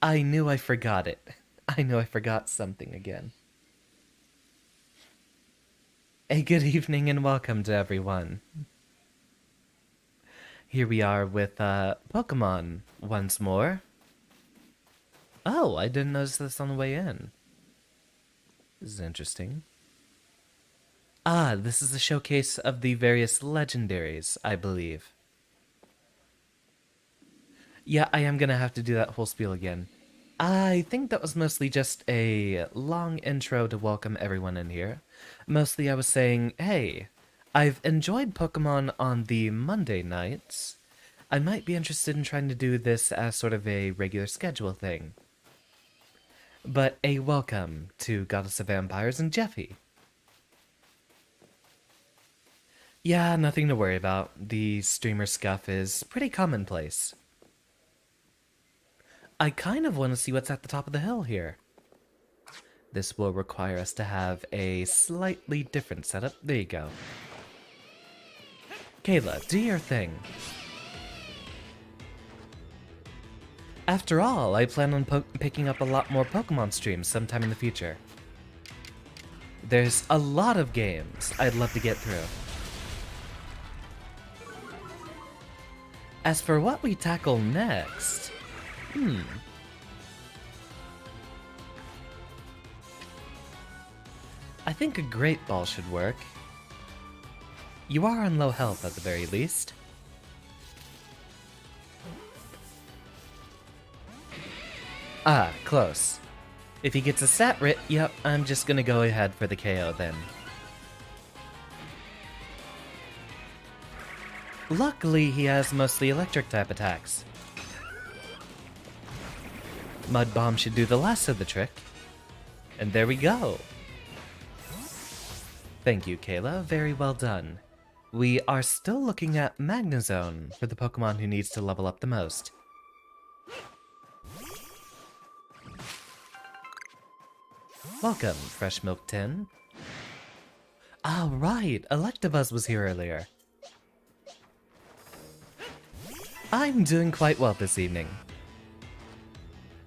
I knew I forgot it. I knew I forgot something again. A good evening and welcome to everyone. Here we are with Pokemon once more. Oh, I didn't notice this on the way in. This is interesting. Ah, this is a showcase of the various legendaries, I believe. Yeah, I am gonna have to do that whole spiel again. I think that was mostly just a long intro to welcome everyone in here. Mostly I was saying, hey, I've enjoyed Pokemon on the Monday nights. I might be interested in trying to do this as sort of a regular schedule thing. But a welcome to Goddess of Vampires and Jeffy. Yeah, nothing to worry about. The streamer scuff is pretty commonplace. I kind of want to see what's at the top of the hill here. This will require us to have a slightly different setup. There you go. Kayla, do your thing. After all, I plan on picking up a lot more Pokemon streams sometime in the future. There's a lot of games I'd love to get through. As for what we tackle next, I think a Great Ball should work. You are on low health at the very least. Ah, close. If he gets a Satrit, yep, I'm just gonna go ahead for the KO then. Luckily, he has mostly electric type attacks. Mud Bomb should do the last of the trick. And there we go. Thank you, Kayla. Very well done. We are still looking at Magnezone for the Pokemon who needs to level up the most. Welcome, Fresh Milk Tin. Ah, right. Electabuzz was here earlier. I'm doing quite well this evening.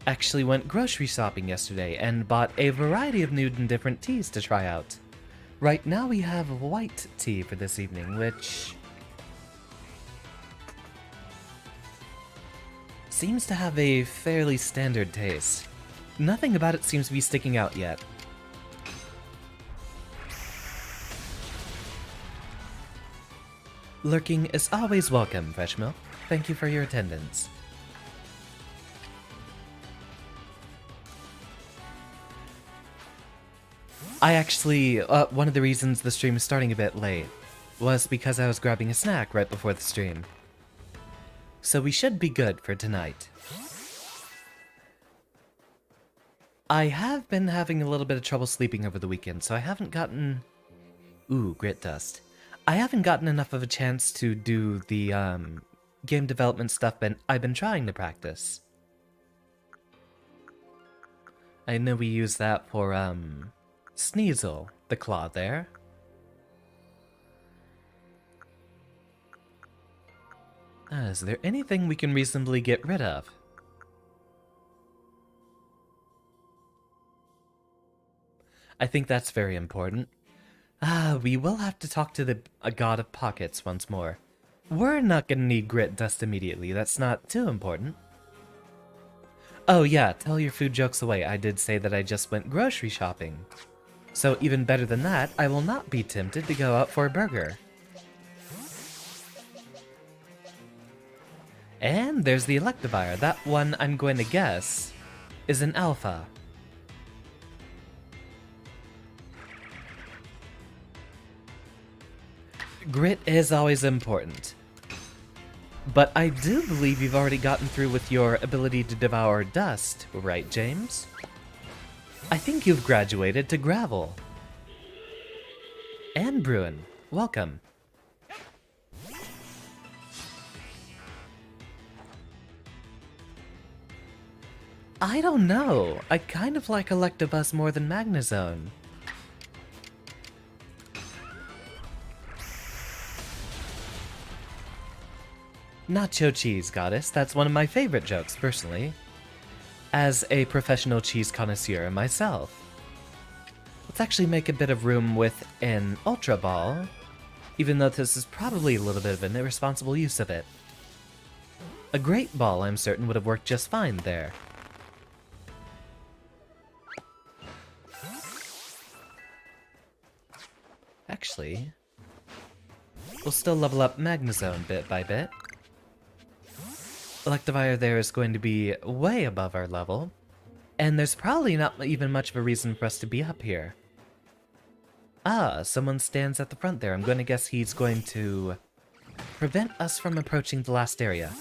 Actually went grocery shopping yesterday and bought a variety of new and different teas to try out. Right now we have white tea for this evening, which seems to have a fairly standard taste. Nothing about it seems to be sticking out yet. Lurking is always welcome, Fresh Milk. Thank you for your attendance. I actually, one of the reasons the stream is starting a bit late was because I was grabbing a snack right before the stream. So we should be good for tonight. I have been having a little bit of trouble sleeping over the weekend, so I haven't gotten... Ooh, grit dust. I haven't gotten enough of a chance to do the, game development stuff I've been trying to practice. I know we use that for, Sneasel, the claw there. Is there anything we can reasonably get rid of? I think that's very important. We will have to talk to the God of Pockets once more. We're not gonna need grit dust immediately, that's not too important. Oh yeah, tell your food jokes away, I did say that I just went grocery shopping. So even better than that, I will not be tempted to go out for a burger. And there's the Electivire. That one, I'm going to guess, is an alpha. Grit is always important. But I do believe you've already gotten through with your ability to devour dust, right, James? I think you've graduated to Gravel. And Bruin, welcome. I don't know. I kind of like Electabuzz more than Magnezone. Nacho cheese, Goddess. That's one of my favorite jokes, personally. as a professional cheese connoisseur myself. Let's actually make a bit of room with an Ultra Ball, even though this is probably a little bit of an irresponsible use of it. A Great Ball, I'm certain, would have worked just fine there. Actually, we'll still level up Magnezone bit by bit. Electivire there is going to be way above our level, and there's probably not even much of a reason for us to be up here. Ah, someone stands at the front there. I'm going to guess he's going to prevent us from approaching the last area.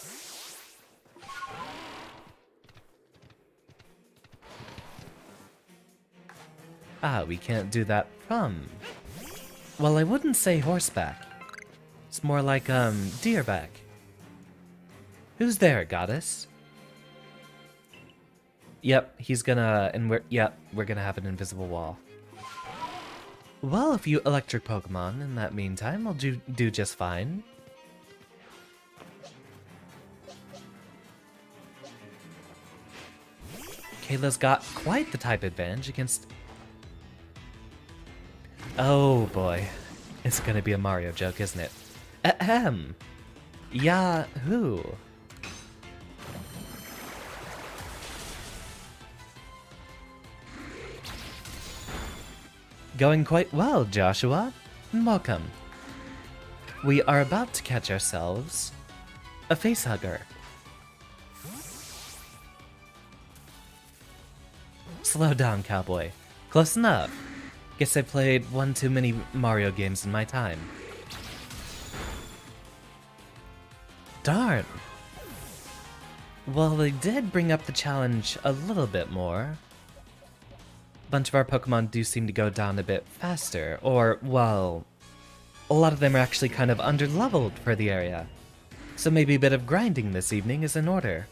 Ah, we can't do that from... Well, I wouldn't say horseback. It's more like, deerback. Who's there, goddess? Yep, he's gonna... and we're gonna have an invisible wall. Well, a few electric Pokemon in that meantime will do just fine. Kayla's got quite the type advantage against... Oh boy. It's gonna be a Mario joke, isn't it? Ahem. Yahoo! Going quite well, Joshua. Welcome. We are about to catch ourselves a facehugger. Slow down, cowboy. Close enough. Guess I played one too many Mario games in my time. Darn. Well, they did bring up the challenge a little bit more. A bunch of our Pokemon do seem to go down a bit faster, or, well, a lot of them are actually kind of underleveled for the area. So maybe a bit of grinding this evening is in order.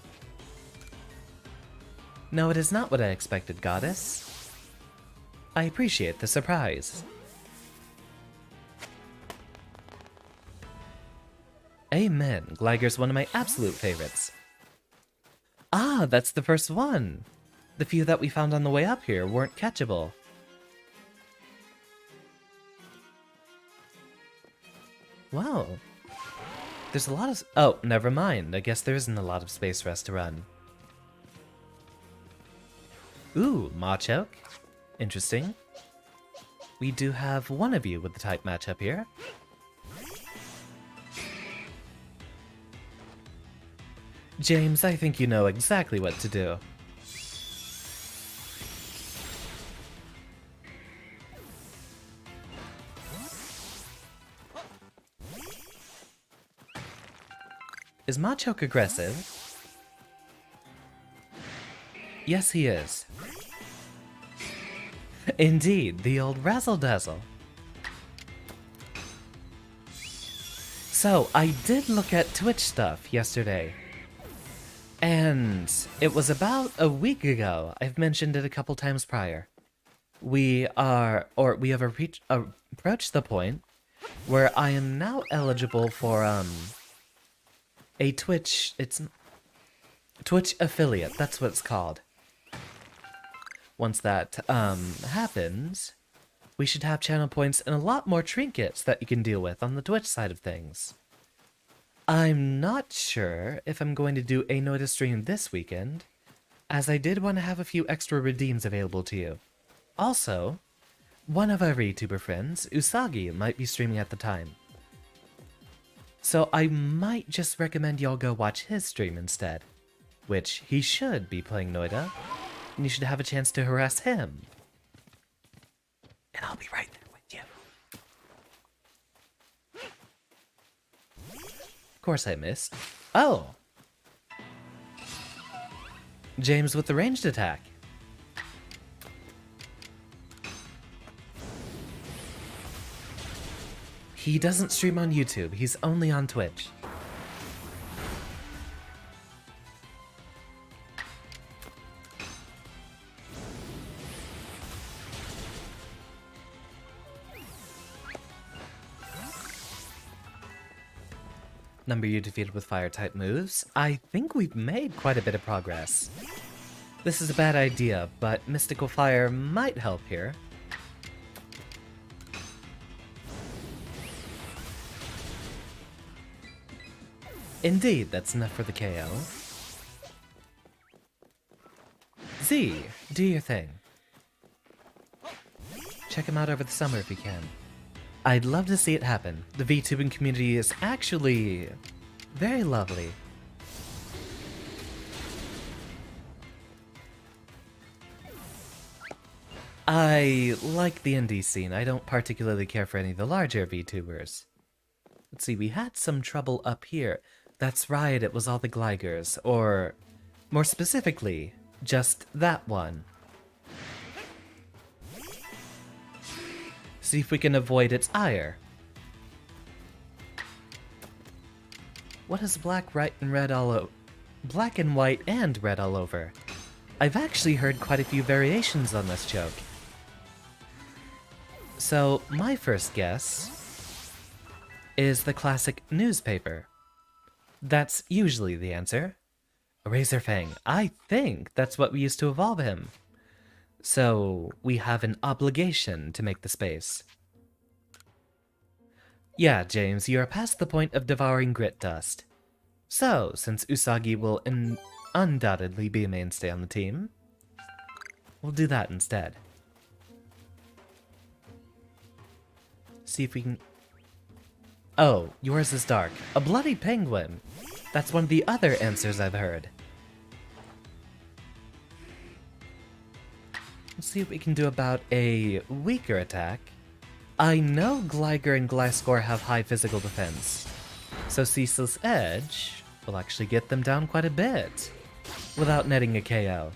No, it is not what I expected, Goddess. I appreciate the surprise. Amen. Gliger's one of my absolute favorites. Ah, that's the first one! The few that we found on the way up here weren't catchable. Wow. There's a lot of... Oh, never mind. I guess there isn't a lot of space for us to run. Ooh, Machoke. Interesting. We do have one of you with the type matchup here. James, I think you know exactly what to do. Is Machoke aggressive? Yes, he is. Indeed, the old razzle-dazzle. So, I did look at Twitch stuff yesterday. And it was about a week ago. I've mentioned it a couple times prior. We have approached the point where I am now eligible for, a Twitch affiliate, that's what it's called. Once that, happens, we should have channel points and a lot more trinkets that you can deal with on the Twitch side of things. I'm not sure if I'm going to do a Noida stream this weekend, as I did want to have a few extra redeems available to you. Also, one of our VTuber friends, Usagi, might be streaming at the time. So I might just recommend y'all go watch his stream instead, which he should be playing Noida, and you should have a chance to harass him. And I'll be right there with you. Of course I missed. Oh! James with the ranged attack. He doesn't stream on YouTube, he's only on Twitch. Number you defeated with fire-type moves. I think we've made quite a bit of progress. This is a bad idea, but Mystical Fire might help here. Indeed, that's enough for the KO. Z, do your thing. Check him out over the summer if you can. I'd love to see it happen. The VTubing community is actually very lovely. I like the indie scene. I don't particularly care for any of the larger VTubers. Let's see, we had some trouble up here. That's right, it was all the Gligers, or more specifically, just that one. See if we can avoid its ire. What is black, white, and red all over? Black and white and red all over. I've actually heard quite a few variations on this joke. So, my first guess is the classic newspaper. That's usually the answer. Razorfang. I think that's what we used to evolve him. So, we have an obligation to make the space. Yeah, James, you are past the point of devouring grit dust. So, since Usagi will undoubtedly be a mainstay on the team, we'll do that instead. See if we can... Oh, yours is dark. A bloody penguin. That's one of the other answers I've heard. Let's see what we can do about a weaker attack. I know Gligar and Gliscor have high physical defense, so Ceaseless Edge will actually get them down quite a bit without netting a KO.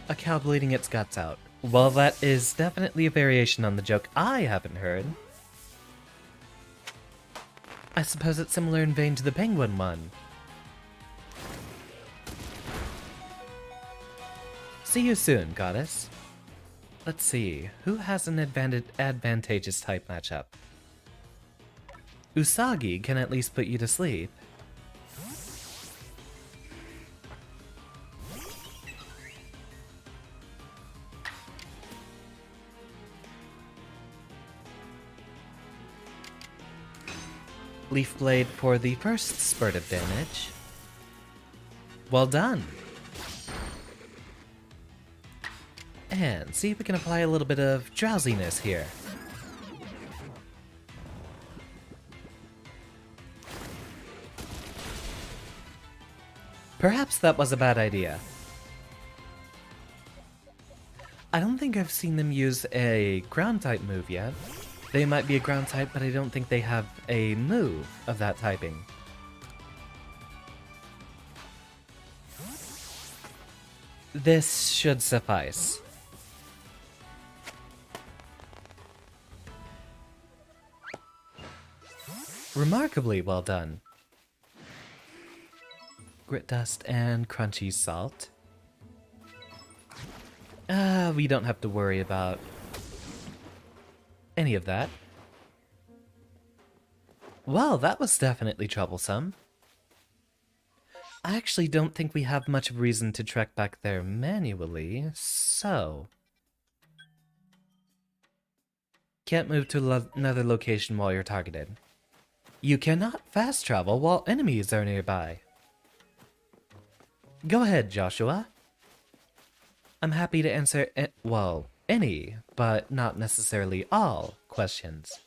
A cow bleeding its guts out. Well, that is definitely a variation on the joke I haven't heard. I suppose it's similar in vein to the penguin one. See you soon, goddess. Let's see, who has an advantageous type matchup? Usagi can at least put you to sleep. Leaf Blade for the first spurt of damage. Well done! And see if we can apply a little bit of drowsiness here. Perhaps that was a bad idea. I don't think I've seen them use a ground type move yet. They might be a ground type, but I don't think they have a move of that typing. This should suffice. Remarkably well done. Grit dust and crunchy salt. We don't have to worry about any of that. Well, that was definitely troublesome. I actually don't think we have much of a reason to trek back there manually, so... Can't move to another location while you're targeted. You cannot fast travel while enemies are nearby. Go ahead, Joshua. I'm happy to answer, well, any, but not necessarily all, questions.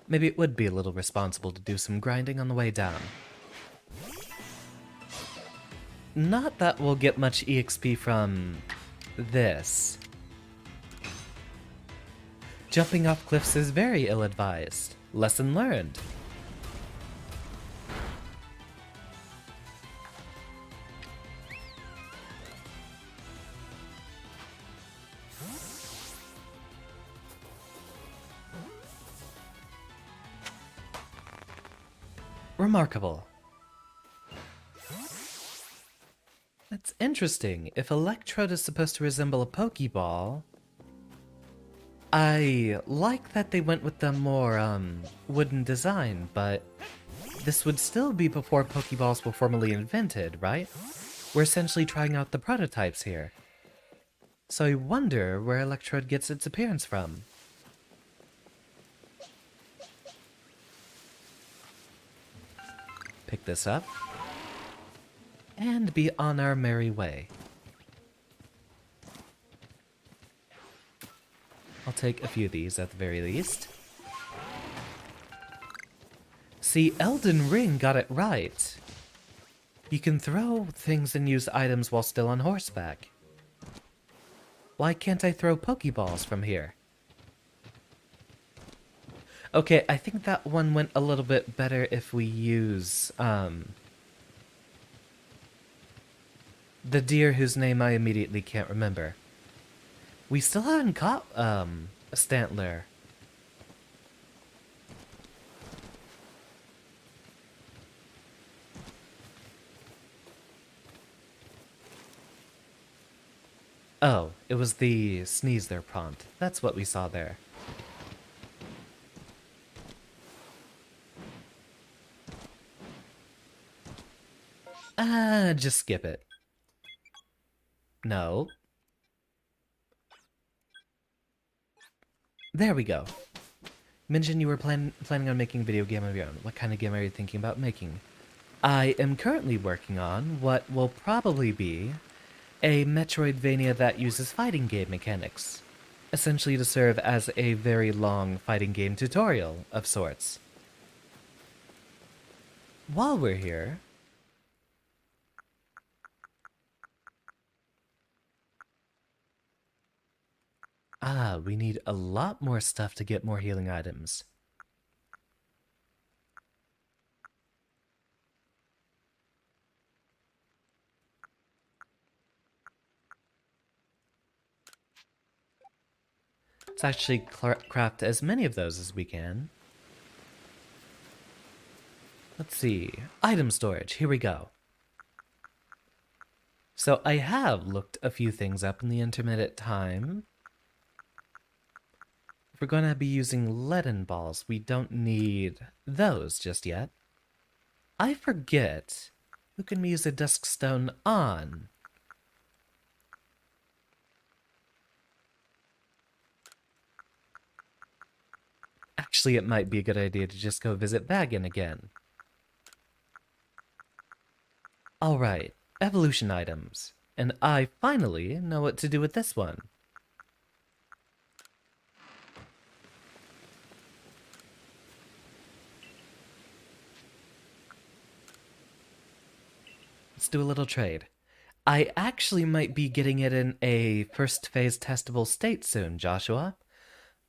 Maybe it would be a little responsible to do some grinding on the way down. Not that we'll get much EXP from this. Jumping off cliffs is very ill-advised. Lesson learned. Remarkable. interesting. If Electrode is supposed to resemble a Pokeball, I like that they went with the more, wooden design, but this would still be before Pokeballs were formally invented, right? We're essentially trying out the prototypes here. So I wonder where Electrode gets its appearance from. Pick this up. And be on our merry way. I'll take a few of these at the very least. See, Elden Ring got it right. You can throw things and use items while still on horseback. Why can't I throw Pokeballs from here? Okay, I think that one went a little bit better if we use, the deer whose name I immediately can't remember. We still haven't caught, a Stantler. Oh, it was the sneeze there prompt. That's what we saw there. Just skip it. No. There we go. You mentioned you were planning on making a video game of your own. What kind of game are you thinking about making? I am currently working on what will probably be a Metroidvania that uses fighting game mechanics, essentially to serve as a very long fighting game tutorial of sorts. While we're here, we need a lot more stuff to get more healing items. Let's actually craft as many of those as we can. Let's see. Item storage. Here we go. So I have looked a few things up in the intermittent time. If we're going to be using leaden balls, we don't need those just yet. I forget who can we use a dusk stone on. Actually, it might be a good idea to just go visit Baggin again. Alright, evolution items. And I finally know what to do with this one. Let's do a little trade. I actually might be getting it in a first phase testable state soon, Joshua.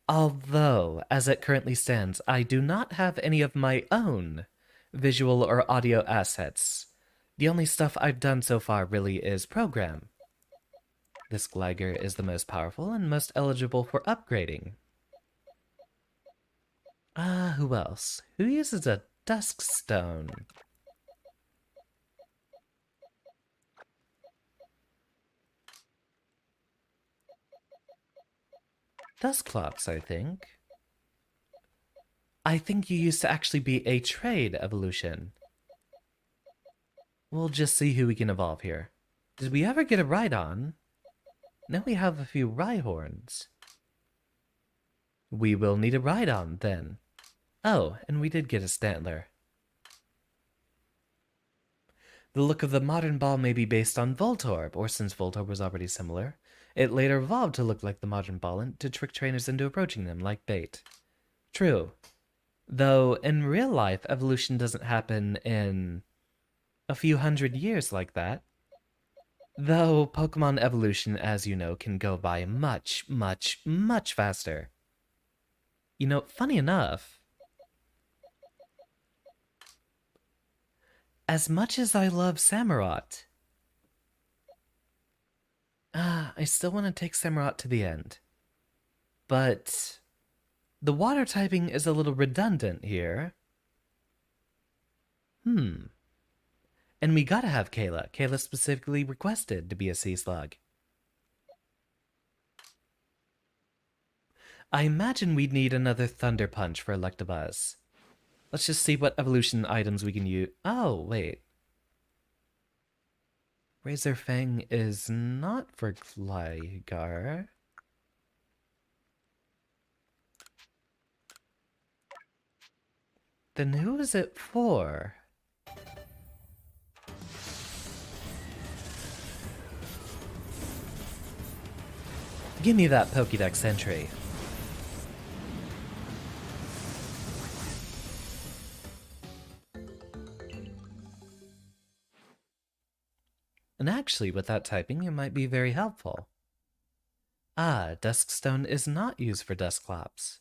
Although, as it currently stands, I do not have any of my own visual or audio assets. The only stuff I've done so far really is program. This Gligar is the most powerful and most eligible for upgrading. Who else? Who uses a dusk stone? Dusclops, I think. I think you used to actually be a trade evolution. We'll just see who we can evolve here. Did we ever get a Rhydon? Now we have a few Rhyhorns. We will need a Rhydon, then. Oh, and we did get a Stantler. The look of the modern ball may be based on Voltorb, or since Voltorb was already similar, it later evolved to look like the modern ball and to trick trainers into approaching them like bait. True. Though, in real life, evolution doesn't happen in a few hundred years like that. Though Pokemon evolution, as you know, can go by much, much, much faster. You know, funny enough, as much as I love Samurott, I still want to take Samurott to the end. But the water typing is a little redundant here. And we gotta have Kayla. Kayla specifically requested to be a sea slug. I imagine we'd need another Thunder Punch for Electabuzz. Let's just see what evolution items we can use. Oh, wait. Razor Fang is not for Gligar. Then who is it for? Give me that Pokédex entry. And actually, with that typing, it might be very helpful. Ah, Duskstone is not used for Dusclops.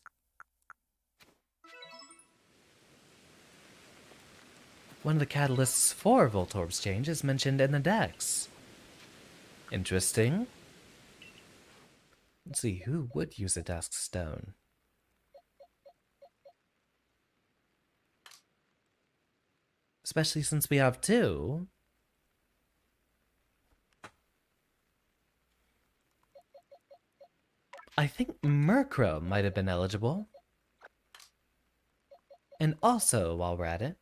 One of the catalysts for Voltorb's change is mentioned in the Dex. Interesting. Let's see, who would use a Duskstone? Especially since we have two. I think Murkrow might have been eligible. And also, while we're at it,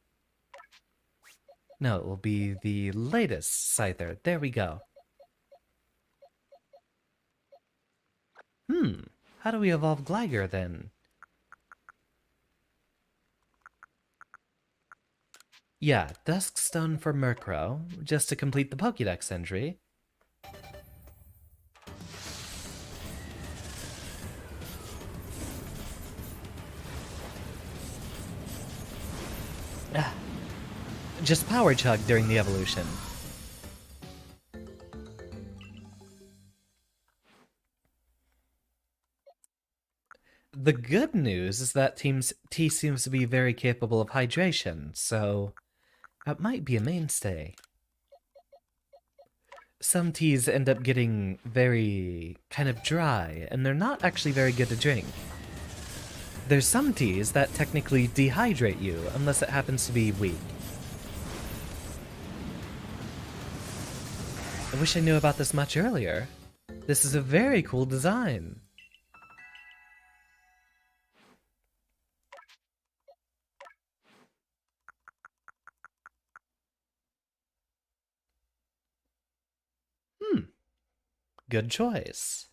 no, it will be the latest Scyther. There we go. How do we evolve Gligar then? Yeah, Duskstone for Murkrow, just to complete the Pokédex entry. Just Power Chug during the evolution. The good news is that T seems to be very capable of hydration, so that might be a mainstay. Some teas end up getting very kind of dry, and they're not actually very good to drink. There's some teas that technically dehydrate you, unless it happens to be weak. I wish I knew about this much earlier. This is a very cool design. Good choice.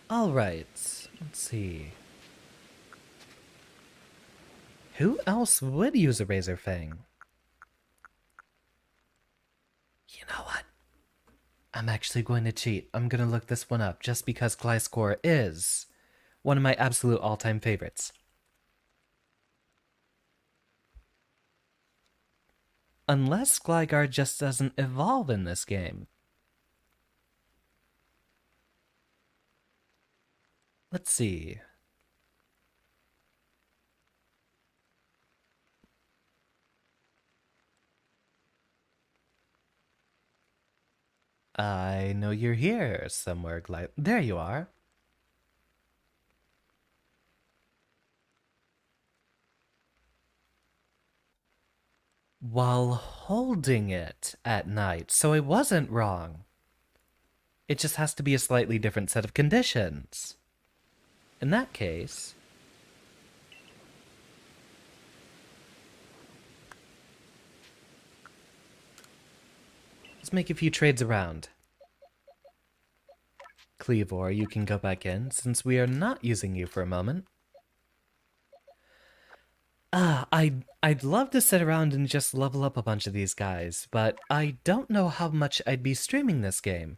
Alright, let's see. Who else would use a Razor Fang? You know what? I'm actually going to cheat. I'm going to look this one up just because Gliscor is one of my absolute all-time favorites. Unless Gligar just doesn't evolve in this game. Let's see. I know you're here somewhere, There you are. While holding it at night, so I wasn't wrong. It just has to be a slightly different set of conditions. In that case, let's make a few trades around. Cleavor, you can go back in, since we are not using you for a moment. I'd love to sit around and just level up a bunch of these guys, but I don't know how much I'd be streaming this game.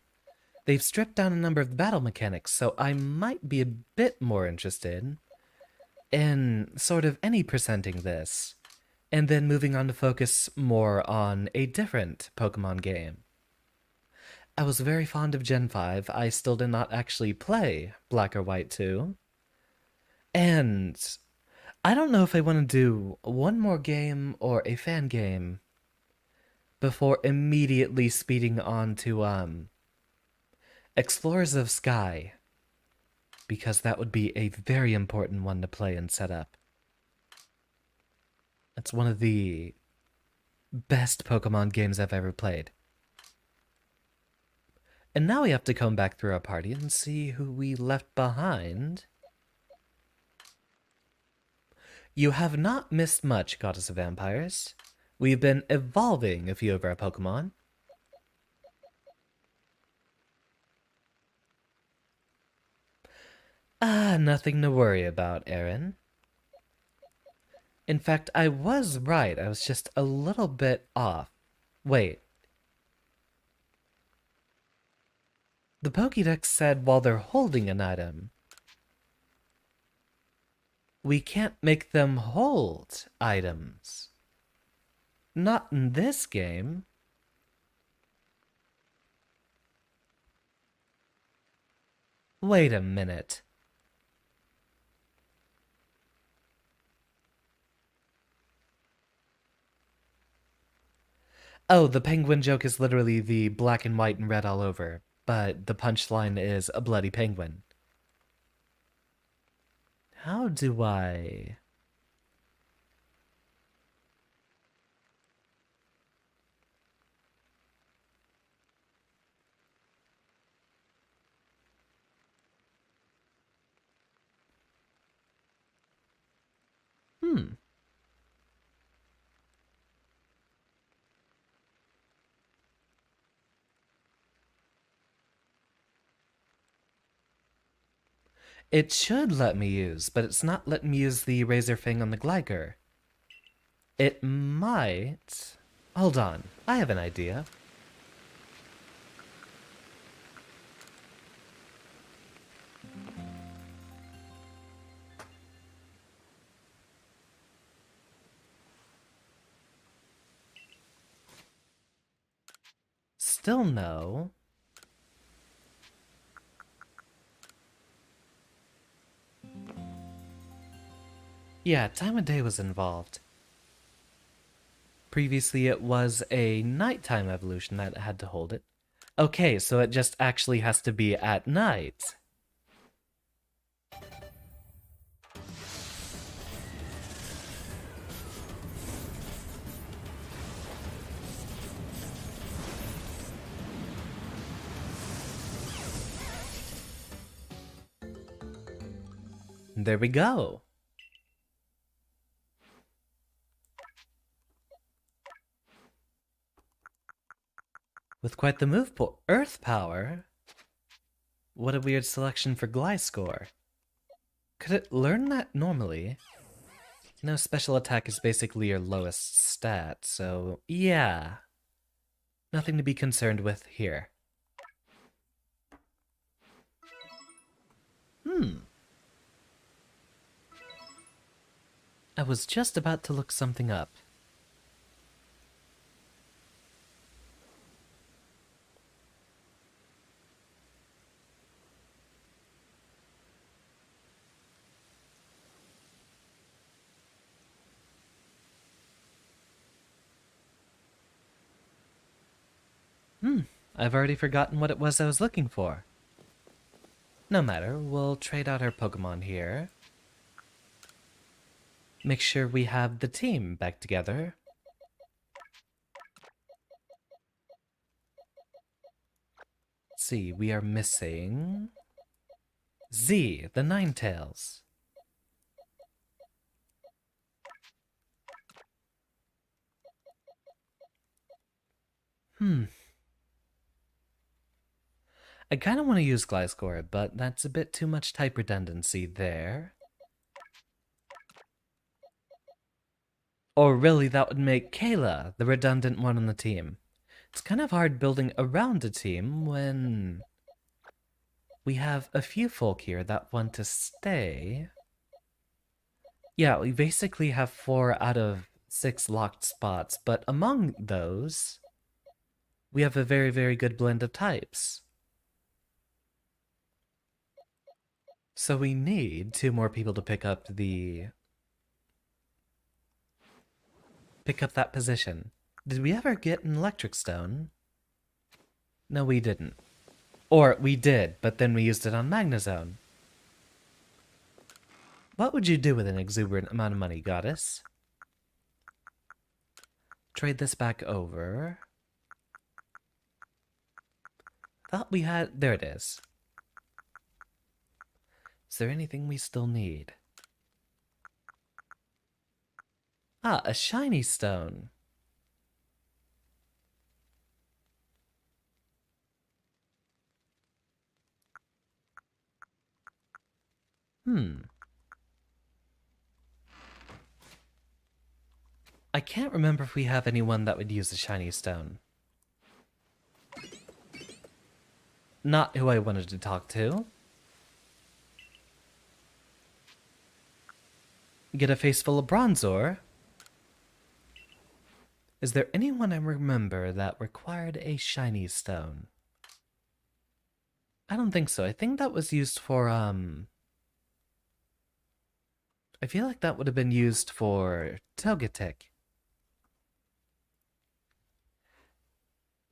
They've stripped down a number of the battle mechanics, so I might be a bit more interested in sort of any presenting this, and then moving on to focus more on a different Pokemon game. I was very fond of Gen 5. I still did not actually play Black or White 2. And I don't know if I want to do one more game or a fan game before immediately speeding on to Explorers of Sky. because that would be a very important one to play and set up. It's one of the best Pokemon games I've ever played. And now we have to come back through our party and see who we left behind. You have not missed much, Goddess of Vampires. We've been evolving a few of our Pokemon. Nothing to worry about, Aaron. In fact, I was right. I was just a little bit off. Wait. The Pokédex said while they're holding an item, we can't make them hold items. Not in this game. Wait a minute. Oh, the penguin joke is literally the black and white and red all over, but the punchline is a bloody penguin. How do I... It should let me use, but it's not letting me use the Razor Fang on the Gligar. It might... Hold on, I have an idea. Still no. Yeah, time of day was involved. Previously it was a nighttime evolution that had to hold it. Okay, so it just actually has to be at night. There we go. With quite the move pool. Earth Power? What a weird selection for Gliscor. Could it learn that normally? No, special attack is basically your lowest stat, so yeah. Nothing to be concerned with here. I was just about to look something up. I've already forgotten what it was I was looking for. No matter, we'll trade out our Pokemon here. Make sure we have the team back together. Let's see, we are missing... Z, the Ninetales. I kind of want to use Gliscor, but that's a bit too much type redundancy there. Or really, that would make Kayla the redundant one on the team. It's kind of hard building around a team when we have a few folk here that want to stay. Yeah, we basically have 4 out of 6 locked spots, but among those, we have a very, very good blend of types. So we need 2 more people to pick up that position. Did we ever get an electric stone? No, we didn't. Or we did, but then we used it on Magnezone. What would you do with an exuberant amount of money, goddess? Trade this back over. Thought we had... There it is. Is there anything we still need? Ah, a shiny stone. I can't remember if we have anyone that would use a shiny stone. Not who I wanted to talk to. Get a face full of bronze ore. Is there anyone I remember that required a shiny stone? I don't think so. I think that was used for, I feel like that would have been used for Togetic.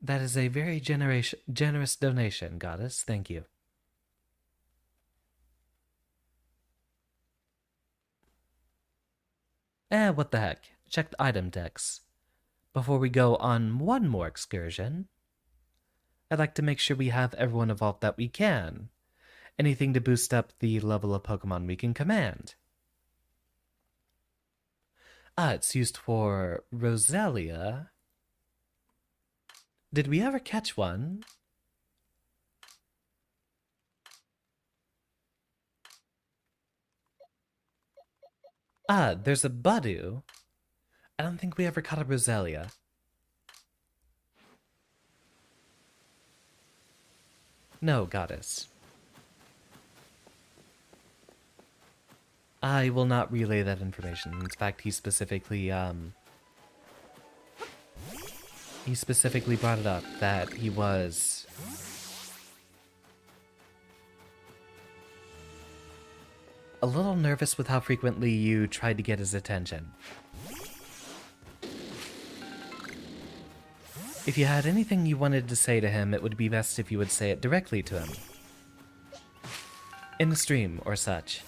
That is a very generous donation, goddess. Thank you. What the heck. Check the item decks. Before we go on one more excursion, I'd like to make sure we have everyone evolved that we can. Anything to boost up the level of Pokemon we can command. It's used for Roselia. Did we ever catch one? There's a Budu. I don't think we ever caught a Roselia. No, goddess. I will not relay that information. In fact, he specifically brought it up that he was a little nervous with how frequently you tried to get his attention. If you had anything you wanted to say to him, it would be best if you would say it directly to him. In the stream or such.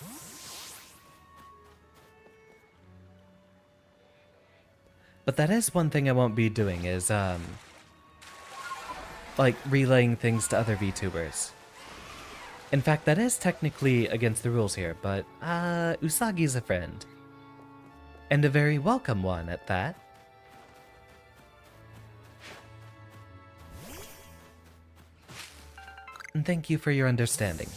But that is one thing I won't be doing is, like, relaying things to other VTubers. In fact, that is technically against the rules here, but, Usagi's a friend. And a very welcome one at that. And thank you for your understanding.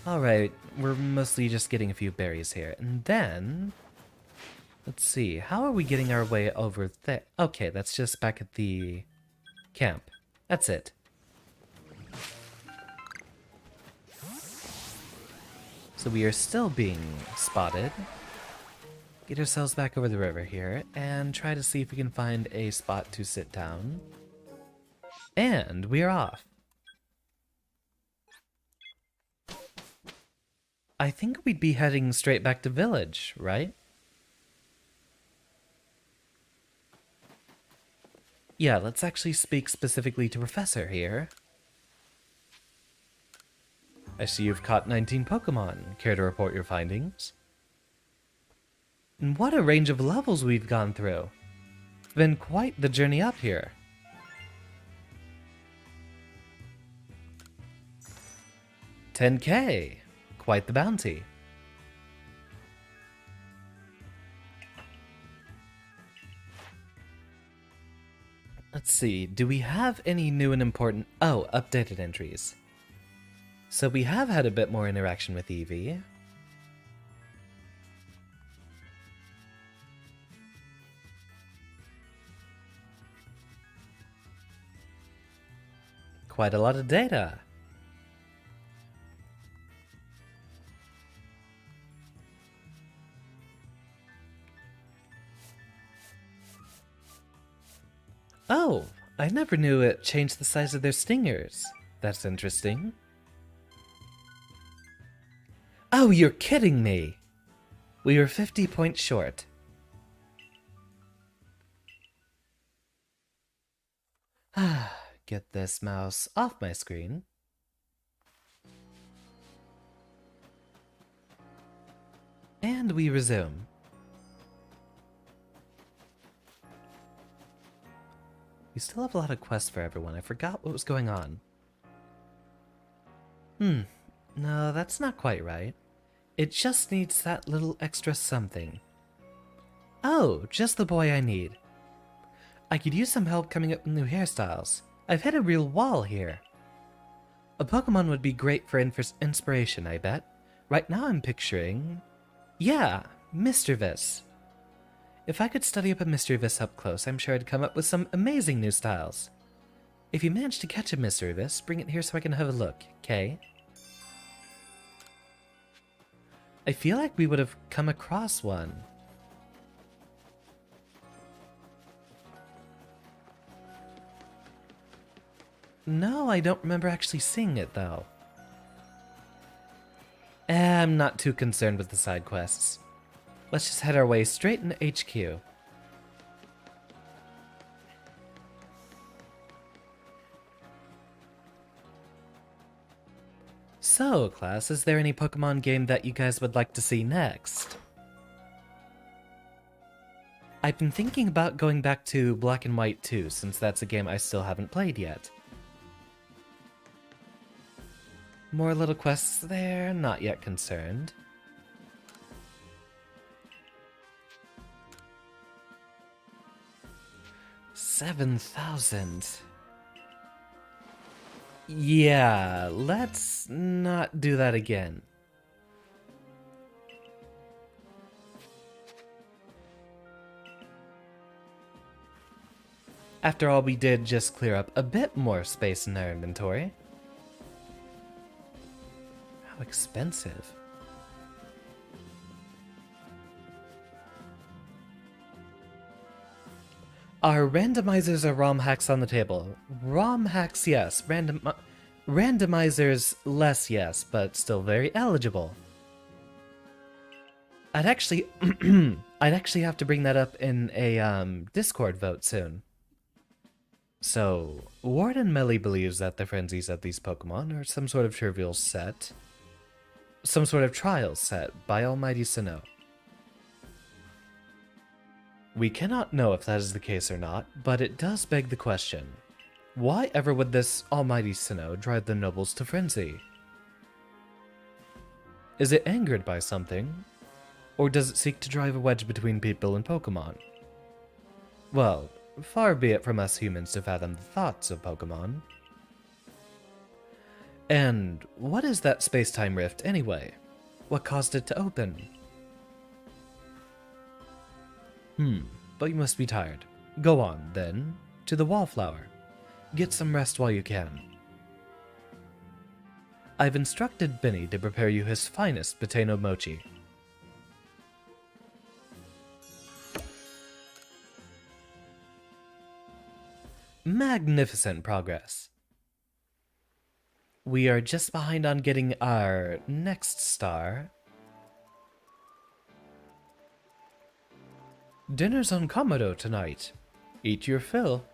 Alright, we're mostly just getting a few berries here. And then... let's see, how are we getting our way over there? Okay, that's just back at the camp. That's it. So we are still being spotted. Get ourselves back over the river here and try to see if we can find a spot to sit down. And we are off. I think we'd be heading straight back to village, right? Yeah, let's actually speak specifically to Professor here. I see you've caught 19 Pokemon. Care to report your findings? And what a range of levels we've gone through. It's been quite the journey up here. $10K. Quite the bounty. Let's see, do we have any new and important... oh, updated entries. So we have had a bit more interaction with Eevee. Quite a lot of data. Oh, I never knew it changed the size of their stingers. That's interesting. Oh, you're kidding me! We were 50 points short. Get this mouse off my screen. And we resume. We still have a lot of quests for everyone. I forgot what was going on. No, that's not quite right. It just needs that little extra something. Oh, just the boy I need. I could use some help coming up with new hairstyles. I've hit a real wall here. A Pokemon would be great for inspiration, I bet. Right now I'm picturing... Yeah, Mischievous. If I could study up a Mischievous up close, I'm sure I'd come up with some amazing new styles. If you manage to catch a Mischievous, bring it here so I can have a look, okay? I feel like we would have come across one. No, I don't remember actually seeing it, though. I'm not too concerned with the side quests. Let's just head our way straight into HQ. So, class, is there any Pokemon game that you guys would like to see next? I've been thinking about going back to Black and White 2, since that's a game I still haven't played yet. More little quests there, not yet concerned. $7,000. Yeah, let's not do that again. After all, we did just clear up a bit more space in our inventory. How expensive. Are randomizers or ROM hacks on the table? ROM hacks, yes. Randomizers, less yes, but still very eligible. I'd actually have to bring that up in a Discord vote soon. So, Warden Melly believes that the frenzies of these Pokemon are some sort of trivial set. Some sort of trial set by Almighty Sinnoh. We cannot know if that is the case or not, but it does beg the question. Why ever would this Almighty Sinnoh drive the nobles to frenzy? Is it angered by something? Or does it seek to drive a wedge between people and Pokemon? Well, far be it from us humans to fathom the thoughts of Pokemon. And what is that space-time rift anyway? What caused it to open? But you must be tired. Go on, then, to the Wallflower. Get some rest while you can. I've instructed Benny to prepare you his finest potato mochi. Magnificent progress. We are just behind on getting our next star. Dinner's on Komodo tonight. Eat your fill.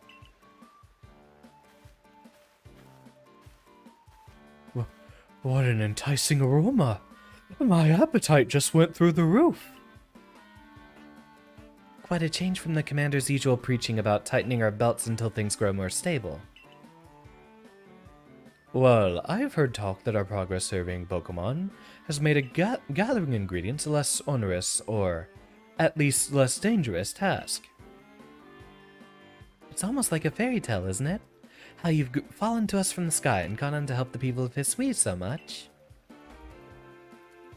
What an enticing aroma. My appetite just went through the roof. Quite a change from the commander's usual preaching about tightening our belts until things grow more stable. Well, I've heard talk that our progress serving Pokemon has made a gathering ingredients a less onerous, or at least less dangerous task. It's almost like a fairy tale, isn't it? How you've fallen to us from the sky and gone on to help the people of Hisui so much.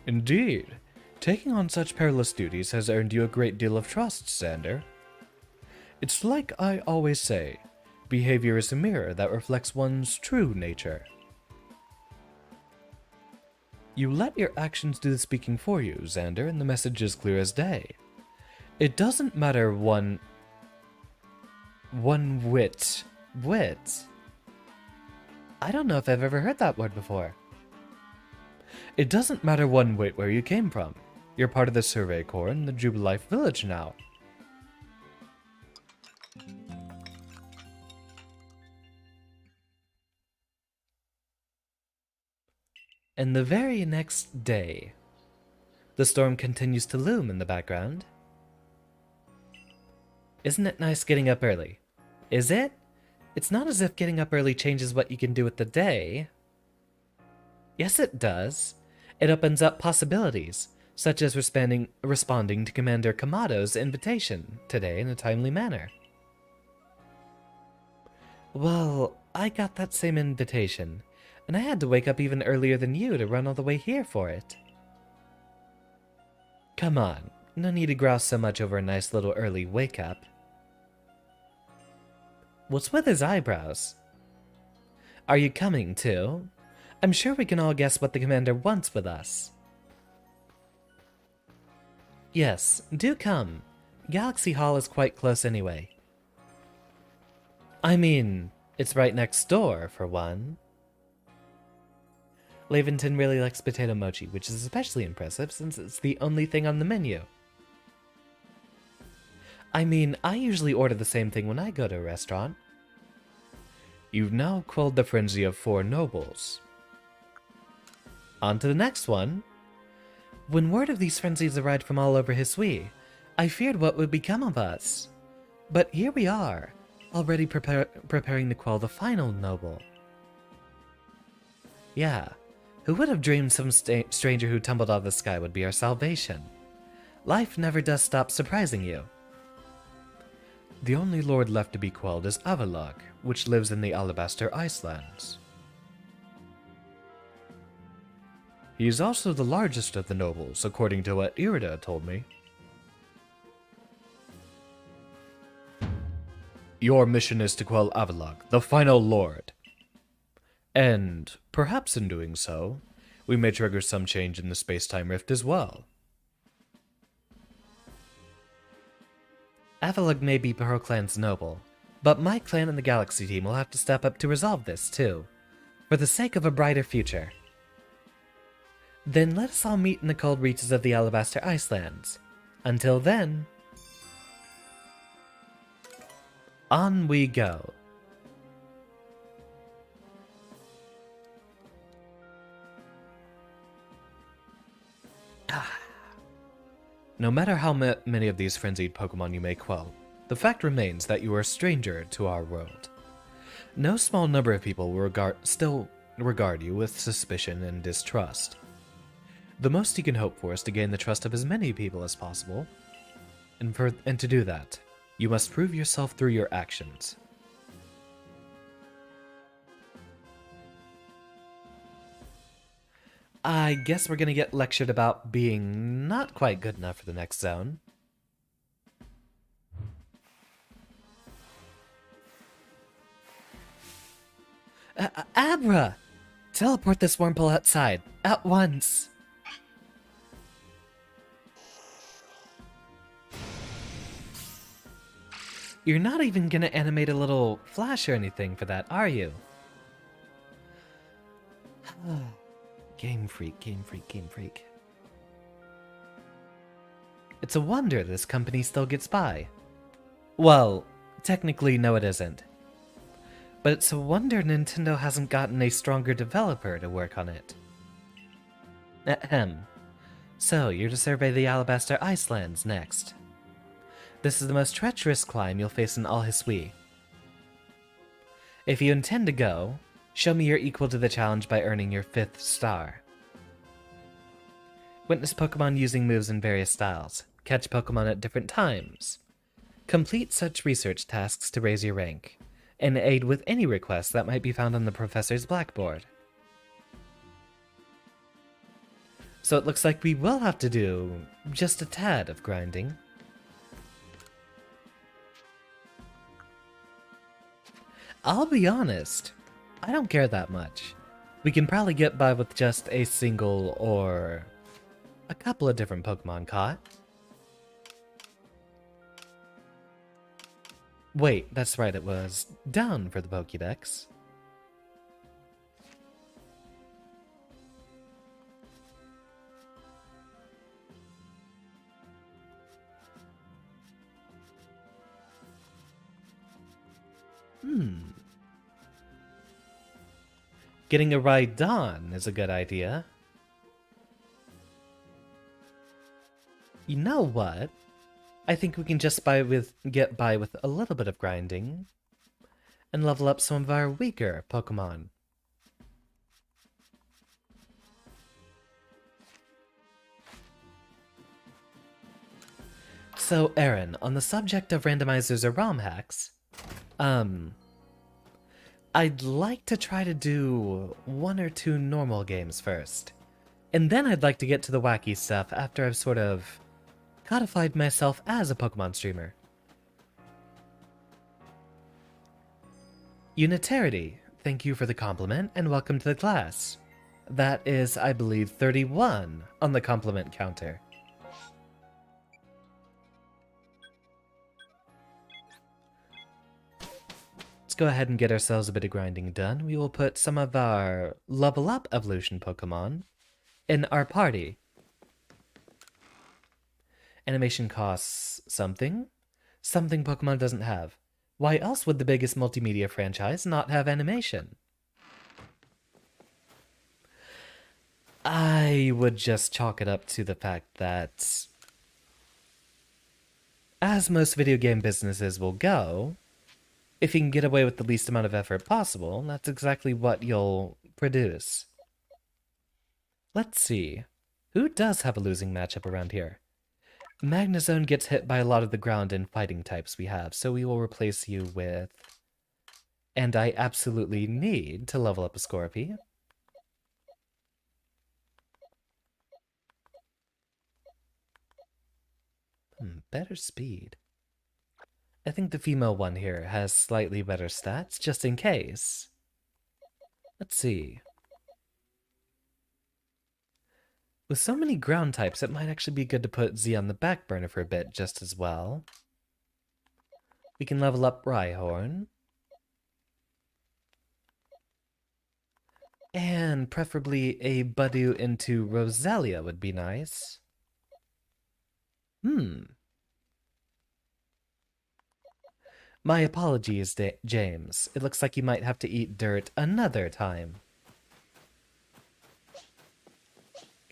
Indeed. Taking on such perilous duties has earned you a great deal of trust, Xander. It's like I always say, behavior is a mirror that reflects one's true nature. You let your actions do the speaking for you, Xander, and the message is clear as day. It doesn't matter one whit. I don't know if I've ever heard that word before. It doesn't matter one whit where you came from. You're part of the Survey Corps in the Jubilife village now. And the very next day, The storm continues to loom in the background. Isn't it nice getting up early? Is it? It's not as if getting up early changes what you can do with the day. Yes, it does. It opens up possibilities, such as responding to Commander Kamado's invitation today in a timely manner. Well, I got that same invitation, and I had to wake up even earlier than you to run all the way here for it. Come on, no need to grouse so much over a nice little early wake-up. What's with his eyebrows? Are you coming, too? I'm sure we can all guess what the commander wants with us. Yes, do come. Galaxy Hall is quite close anyway. I mean, it's right next door, for one. Laventon really likes potato mochi, which is especially impressive since it's the only thing on the menu. I mean, I usually order the same thing when I go to a restaurant. You've now quelled the frenzy of 4 nobles. On to the next one. When word of these frenzies arrived from all over Hisui, I feared what would become of us. But here we are, already preparing to quell the final noble. Yeah, who would have dreamed some stranger who tumbled out of the sky would be our salvation? Life never does stop surprising you. The only lord left to be quelled is Avalok, which lives in the Alabaster Icelands. He is also the largest of the nobles, according to what Irida told me. Your mission is to quell Avalok, the final lord. And, perhaps in doing so, we may trigger some change in the space-time rift as well. Avalok may be Pearl Clan's noble, but my clan and the Galaxy team will have to step up to resolve this, too, for the sake of a brighter future. Then let us all meet in the cold reaches of the Alabaster Icelands. Until then, on we go. No matter how many of these frenzied Pokemon you may quell, the fact remains that you are a stranger to our world. No small number of people will still regard you with suspicion and distrust. The most you can hope for is to gain the trust of as many people as possible, and to do that, you must prove yourself through your actions. I guess we're gonna get lectured about being not quite good enough for the next zone. Abra! Teleport this Wurmple outside, at once! You're not even gonna animate a little flash or anything for that, are you? Game freak, game freak, game freak. It's a wonder this company still gets by. Well, technically no it isn't. But it's a wonder Nintendo hasn't gotten a stronger developer to work on it. Ahem. So, you're to survey the Alabaster Icelands next. This is the most treacherous climb you'll face in all Hisui. If you intend to go, show me you're equal to the challenge by earning your 5th star. Witness Pokemon using moves in various styles. Catch Pokemon at different times. Complete such research tasks to raise your rank, and aid with any requests that might be found on the professor's blackboard. So it looks like we will have to do just a tad of grinding. I'll be honest, I don't care that much. We can probably get by with just a single or a couple of different Pokemon caught. Wait, that's right, it was down for the Pokédex. Getting a ride on is a good idea. You know what? I think we can just get by with a little bit of grinding and level up some of our weaker Pokemon. So, Aaron, on the subject of randomizers or ROM hacks, I'd like to try to do 1 or 2 normal games first. And then I'd like to get to the wacky stuff after I've sort of codified myself as a Pokemon streamer. Unitarity, thank you for the compliment and welcome to the class. That is, I believe, 31 on the compliment counter. Let's go ahead and get ourselves a bit of grinding done. We will put some of our level up evolution Pokemon in our party. Animation costs something. Something Pokemon doesn't have. Why else would the biggest multimedia franchise not have animation? I would just chalk it up to the fact that, as most video game businesses will go, if you can get away with the least amount of effort possible, that's exactly what you'll produce. Let's see. Who does have a losing matchup around here? Magnezone gets hit by a lot of the ground and fighting types we have, so we will replace you with... And I absolutely need to level up a Scorpy. Better speed. I think the female one here has slightly better stats, just in case. Let's see. With so many ground types, it might actually be good to put Z on the back burner for a bit just as well. We can level up Rhyhorn. And preferably a Budew into Roselia would be nice. My apologies, James. It looks like you might have to eat dirt another time.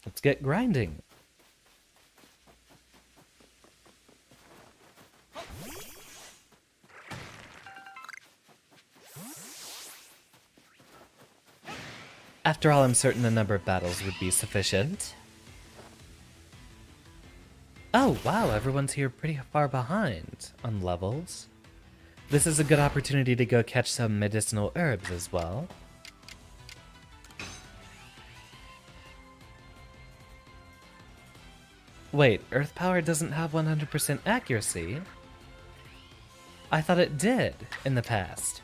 Let's get grinding. After all, I'm certain a number of battles would be sufficient. Oh, wow, everyone's here pretty far behind on levels. This is a good opportunity to go catch some medicinal herbs as well. Wait, Earth Power doesn't have 100% accuracy? I thought it did in the past.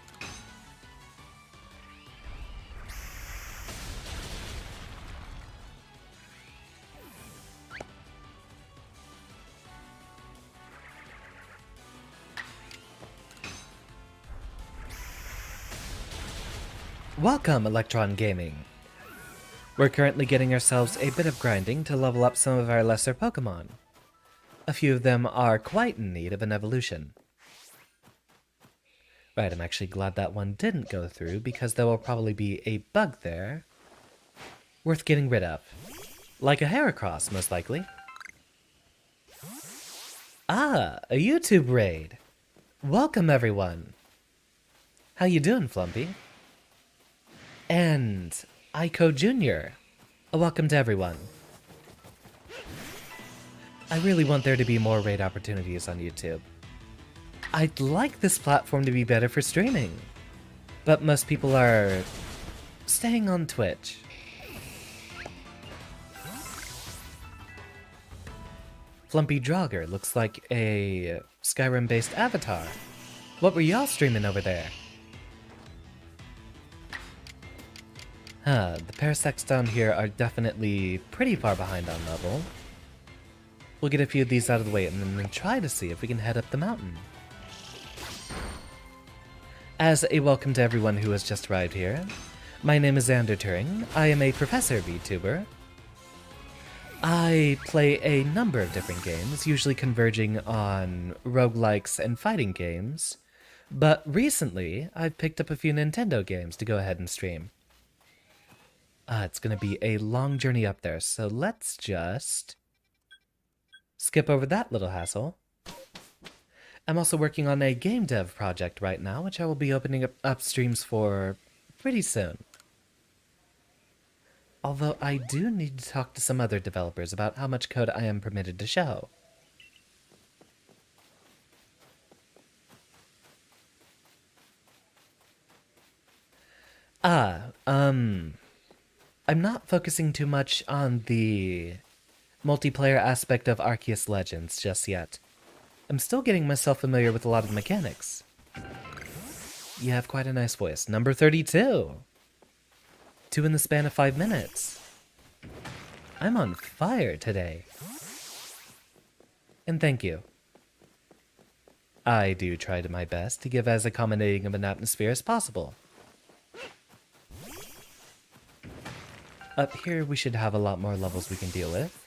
Welcome, Electron Gaming! We're currently getting ourselves a bit of grinding to level up some of our lesser Pokemon. A few of them are quite in need of an evolution. Right, I'm actually glad that one didn't go through, because there will probably be a bug there worth getting rid of. Like a Heracross, most likely. Ah, a YouTube raid! Welcome, everyone! How you doing, Flumpy? And Ico Jr. A welcome to everyone. I really want there to be more raid opportunities on YouTube. I'd like this platform to be better for streaming, but most people are staying on Twitch. Flumpy Draugr looks like a Skyrim-based avatar. What were y'all streaming over there? The Parasects down here are definitely pretty far behind on level. We'll get a few of these out of the way and then try to see if we can head up the mountain. As a welcome to everyone who has just arrived here, my name is Xander Turing. I am a professor Vtuber. I play a number of different games, usually converging on roguelikes and fighting games, but recently I've picked up a few Nintendo games to go ahead and stream. It's gonna be a long journey up there, so let's just Skip over that little hassle. I'm also working on a game dev project right now, which I will be opening up streams for pretty soon. Although I do need to talk to some other developers about how much code I am permitted to show. I'm not focusing too much on the multiplayer aspect of Arceus Legends just yet. I'm still getting myself familiar with a lot of the mechanics. You have quite a nice voice. Number 32! 2 in the span of 5 minutes. I'm on fire today. And thank you. I do try to my best to give as accommodating of an atmosphere as possible. Up here we should have a lot more levels we can deal with.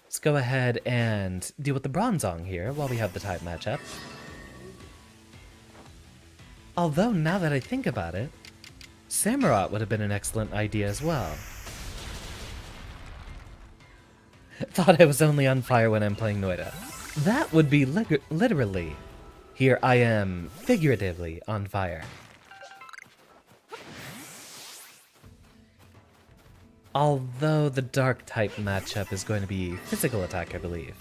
Let's go ahead and deal with the Bronzong here while we have the type matchup. Although, now that I think about it, Samurott would have been an excellent idea as well. Thought I was only on fire when I'm playing Noida. That would be literally. Here I am, figuratively, on fire. Although the dark type matchup is going to be physical attack, I believe.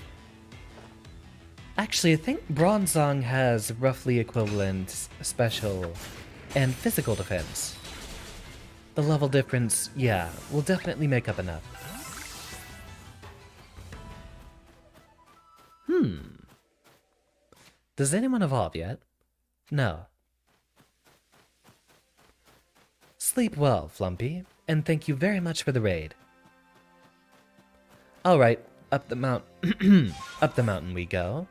Actually, I think Bronzong has roughly equivalent special and physical defense. The level difference, yeah, will definitely make up enough. Does anyone evolve yet? No. Sleep well, Flumpy, and thank you very much for the raid. Alright, up the up the mountain we go.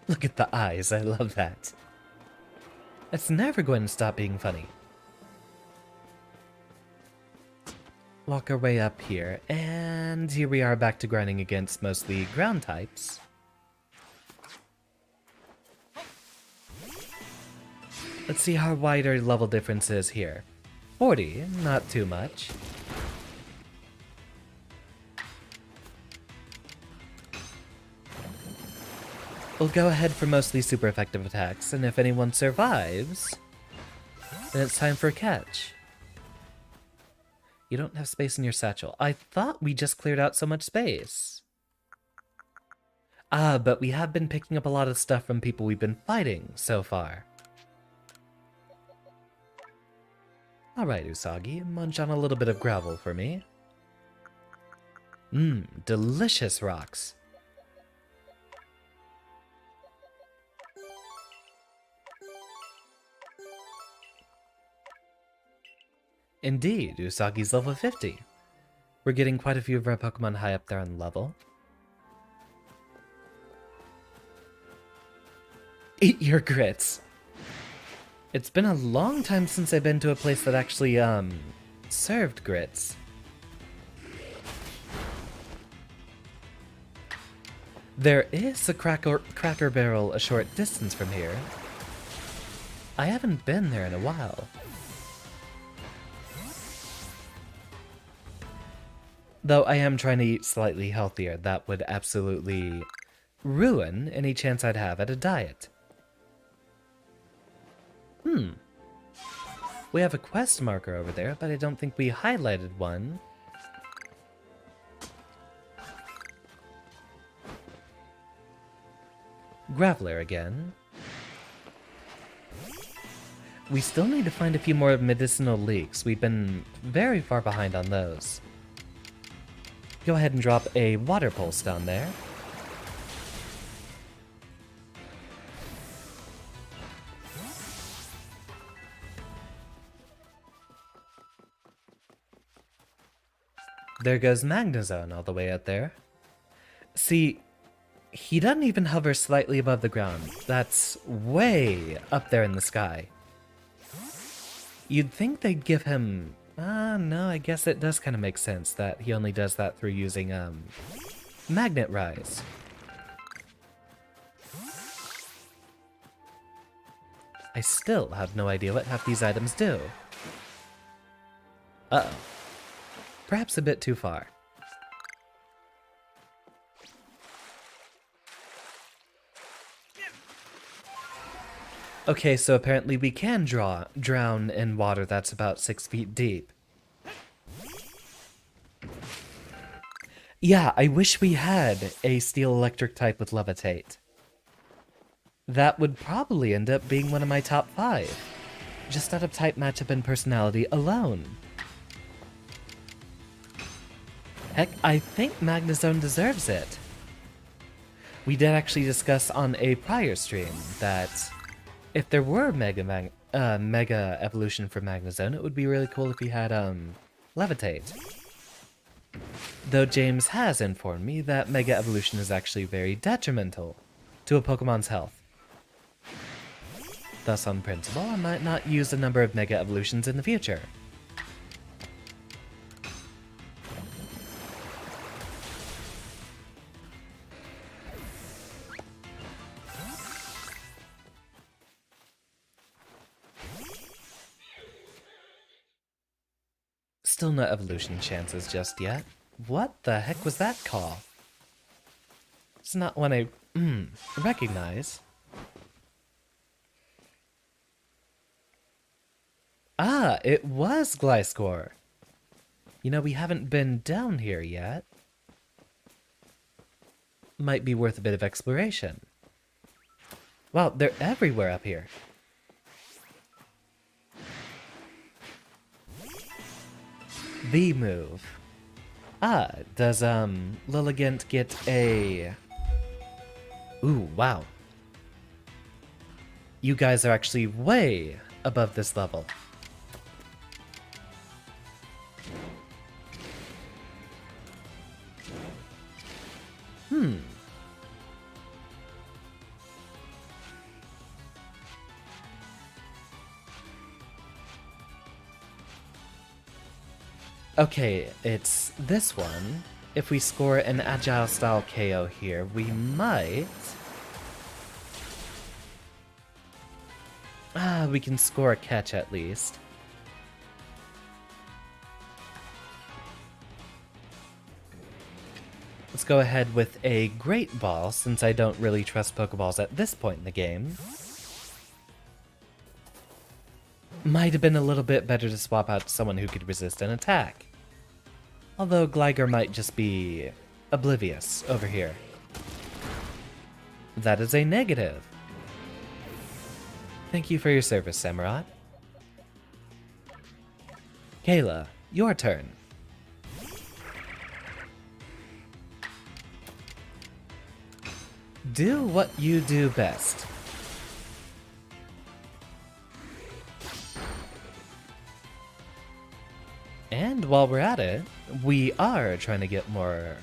Look at the eyes, I love that. It's never going to stop being funny. Walk our way up here, and here we are back to grinding against mostly ground types. Let's see how wide our level difference is here. 40, not too much. We'll go ahead for mostly super effective attacks, and if anyone survives, then it's time for a catch. You don't have space in your satchel. I thought we just cleared out so much space. Ah, but we have been picking up a lot of stuff from people we've been fighting so far. Alright, Usagi, munch on a little bit of gravel for me. Delicious rocks. Indeed, Usagi's level 50. We're getting quite a few of our Pokemon high up there on the level. Eat your grits. It's been a long time since I've been to a place that actually, served grits. There is a Cracker Barrel a short distance from here. I haven't been there in a while. Though I am trying to eat slightly healthier, that would absolutely ruin any chance I'd have at a diet. We have a quest marker over there, but I don't think we highlighted one. Graveler again. We still need to find a few more medicinal leeks. We've been very far behind on those. Go ahead and drop a water pulse down there. There goes Magnezone all the way out there. See, he doesn't even hover slightly above the ground. That's way up there in the sky. You'd think they'd give him... no, I guess it does kind of make sense that he only does that through using, Magnet Rise. I still have no idea what half these items do. Uh-oh. Perhaps a bit too far. Okay, so apparently we can drown in water that's about 6 feet deep. Yeah, I wish we had a steel electric type with levitate. That would probably end up being one of my top 5. Just out of type matchup and personality alone. Heck, I think Magnezone deserves it. We did actually discuss on a prior stream that if there were Mega Evolution for Magnezone, it would be really cool if he had, Levitate. Though James has informed me that Mega Evolution is actually very detrimental to a Pokemon's health. Thus, on principle, I might not use a number of Mega Evolutions in the future. Still no evolution chances just yet. What the heck was that call? It's not one I recognize. Ah, it was Gliscor. You know, we haven't been down here yet. Might be worth a bit of exploration. Wow, they're everywhere up here. The move. Ah, does Lilligant get a... Ooh, wow. You guys are actually way above this level. Okay, it's this one. If we score an agile style KO here, we might... Ah, we can score a catch at least. Let's go ahead with a Great Ball, since I don't really trust Pokeballs at this point in the game. Might have been a little bit better to swap out someone who could resist an attack. Although Gligar might just be oblivious over here. That is a negative. Thank you for your service, Samurott. Kayla, your turn. Do what you do best. And while we're at it, we are trying to get more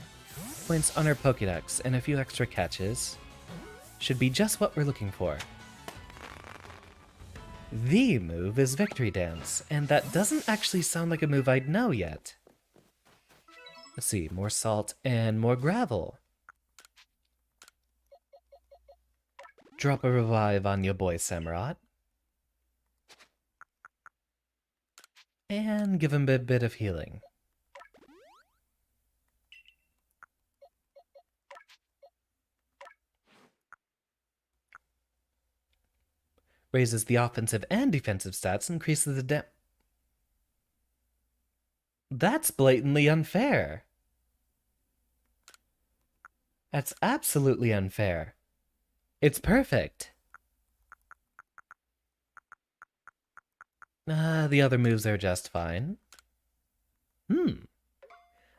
points on our Pokédex, and a few extra catches should be just what we're looking for. The move is Victory Dance, and that doesn't actually sound like a move I'd know yet. Let's see, more salt and more gravel. Drop a revive on your boy Samurott. And give him a bit of healing. Raises the offensive and defensive stats, increases the That's blatantly unfair. That's absolutely unfair. It's perfect. The other moves are just fine.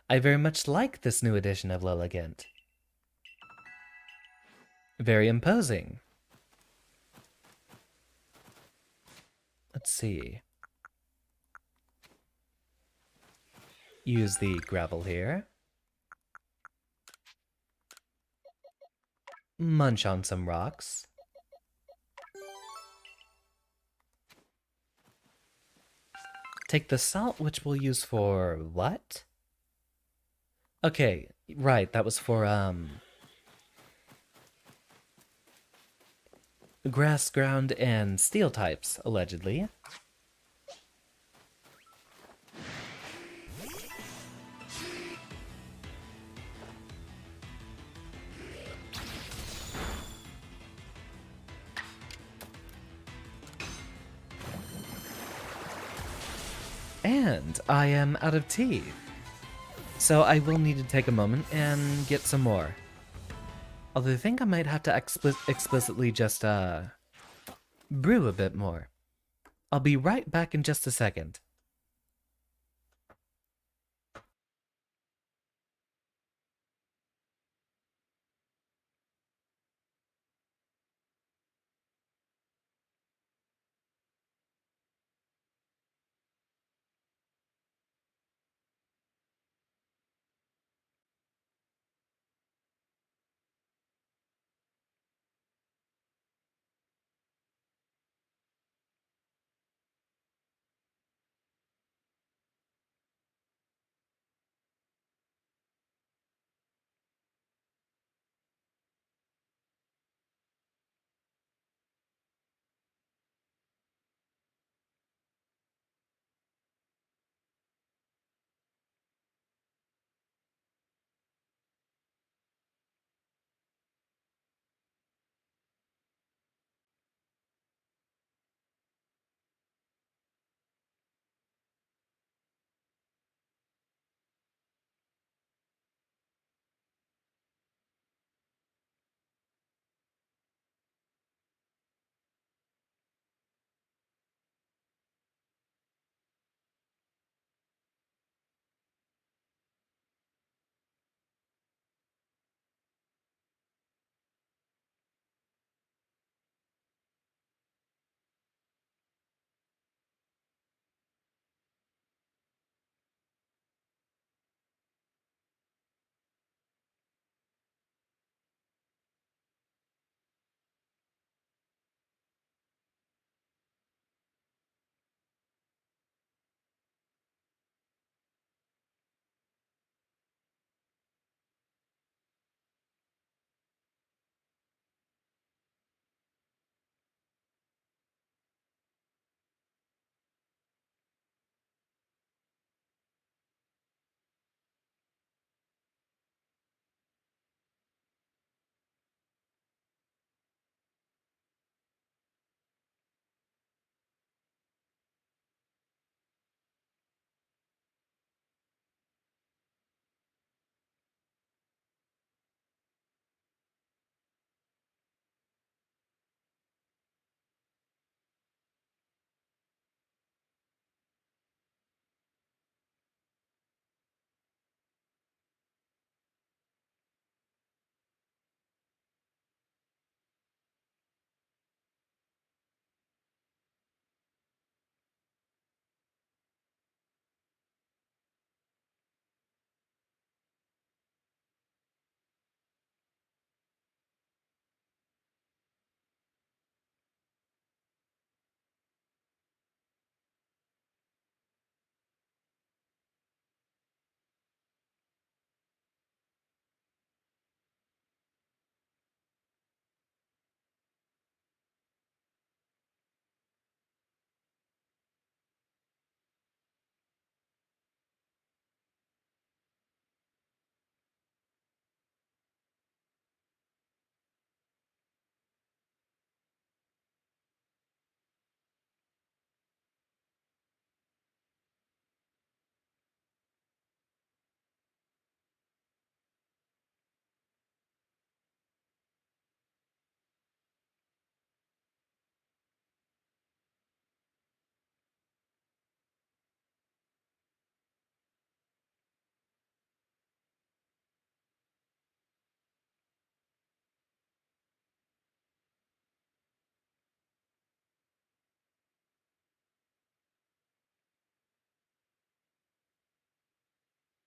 I very much like this new edition of Lilligant. Very imposing. Let's see. Use the gravel here. Munch on some rocks. Take the salt, which we'll use for what? Okay, right, that was for, grass, ground, and steel types, allegedly. And I am out of tea. So I will need to take a moment and get some more. Although I think I might have to explicitly just, brew a bit more. I'll be right back in just a second.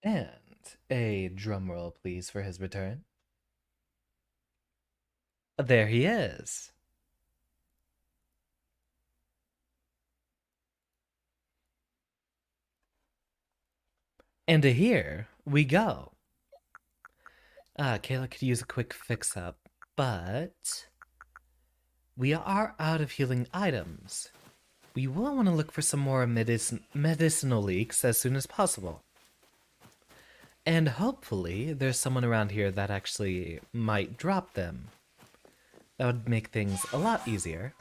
And a drum roll, please, for his return. There he is. And here we go. Kayla could use a quick fix up, but we are out of healing items. We will want to look for some more medicinal leaks as soon as possible. And hopefully, there's someone around here that actually might drop them. That would make things a lot easier.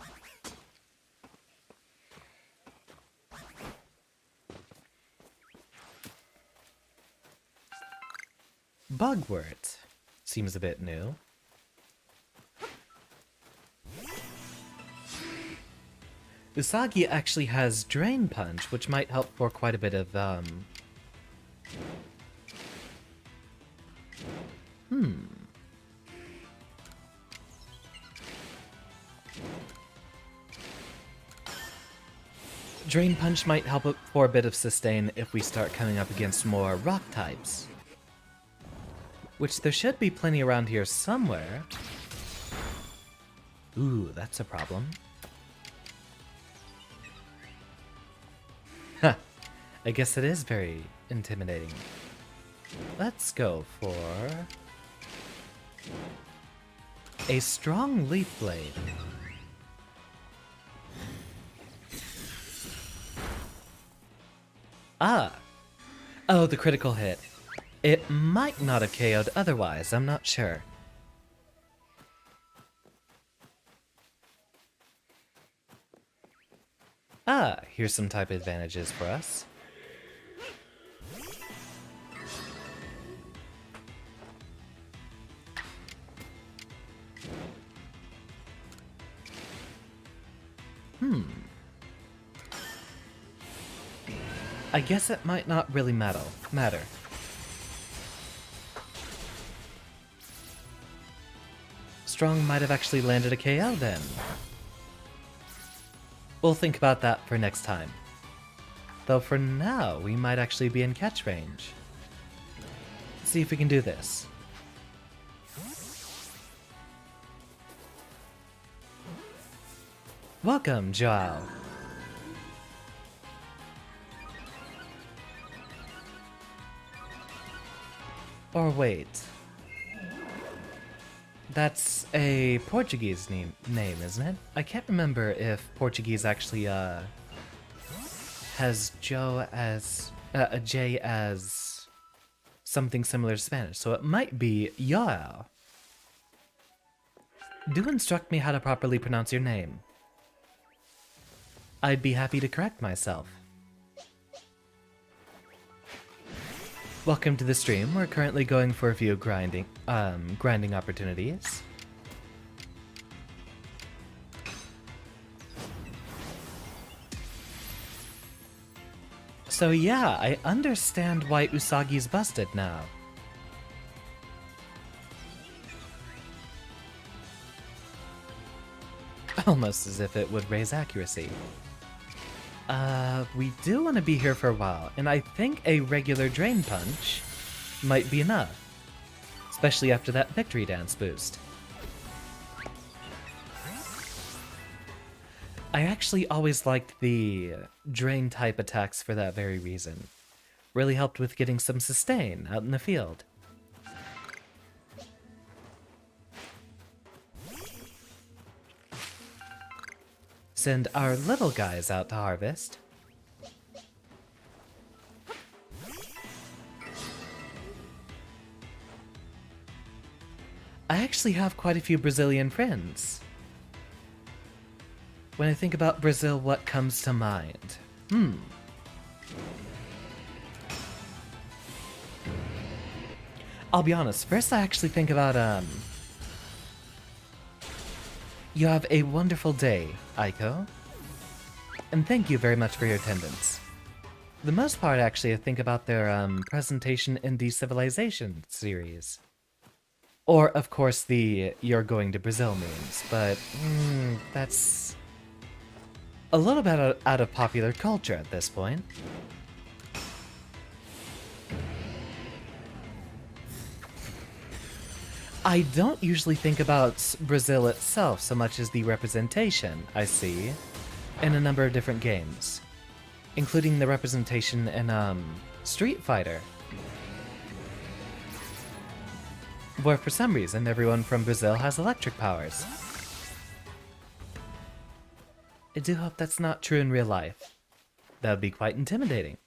bugwort. Seems a bit new. Usagi actually has Drain Punch, which might help for quite a bit of, Drain Punch might help for a bit of sustain if we start coming up against more rock types. Which there should be plenty around here somewhere. Ooh, that's a problem. Huh. I guess it is very intimidating. Let's go for a strong leaf blade. Ah! Oh, the critical hit. It might not have KO'd otherwise, I'm not sure. Ah, here's some type advantages for us. I guess it might not really matter. Strong might have actually landed a KO then. We'll think about that for next time. Though for now, we might actually be in catch range. Let's see if we can do this. Welcome, Joao. Or wait. That's a Portuguese name, isn't it? I can't remember if Portuguese actually, has Joe as, a J as something similar to Spanish, so it might be Joao. Do instruct me how to properly pronounce your name. I'd be happy to correct myself. Welcome to the stream. We're currently going for a few grinding opportunities. So yeah, I understand why Usagi's busted now. Almost as if it would raise accuracy. We do want to be here for a while, and I think a regular Drain Punch might be enough. Especially after that Victory Dance boost. I actually always liked the Drain type attacks for that very reason. Really helped with getting some sustain out in the field. Send our little guys out to harvest. I actually have quite a few Brazilian friends. When I think about Brazil, what comes to mind? I'll be honest, first I actually think about, You have a wonderful day, Aiko. And thank you very much for your attendance. For the most part, actually, I think about their, presentation in the Civilization series. Or, of course, the You're Going to Brazil memes, but, that's a little bit out of popular culture at this point. I don't usually think about Brazil itself so much as the representation I see in a number of different games, including the representation in Street Fighter, where for some reason everyone from Brazil has electric powers. I do hope that's not true in real life. That would be quite intimidating.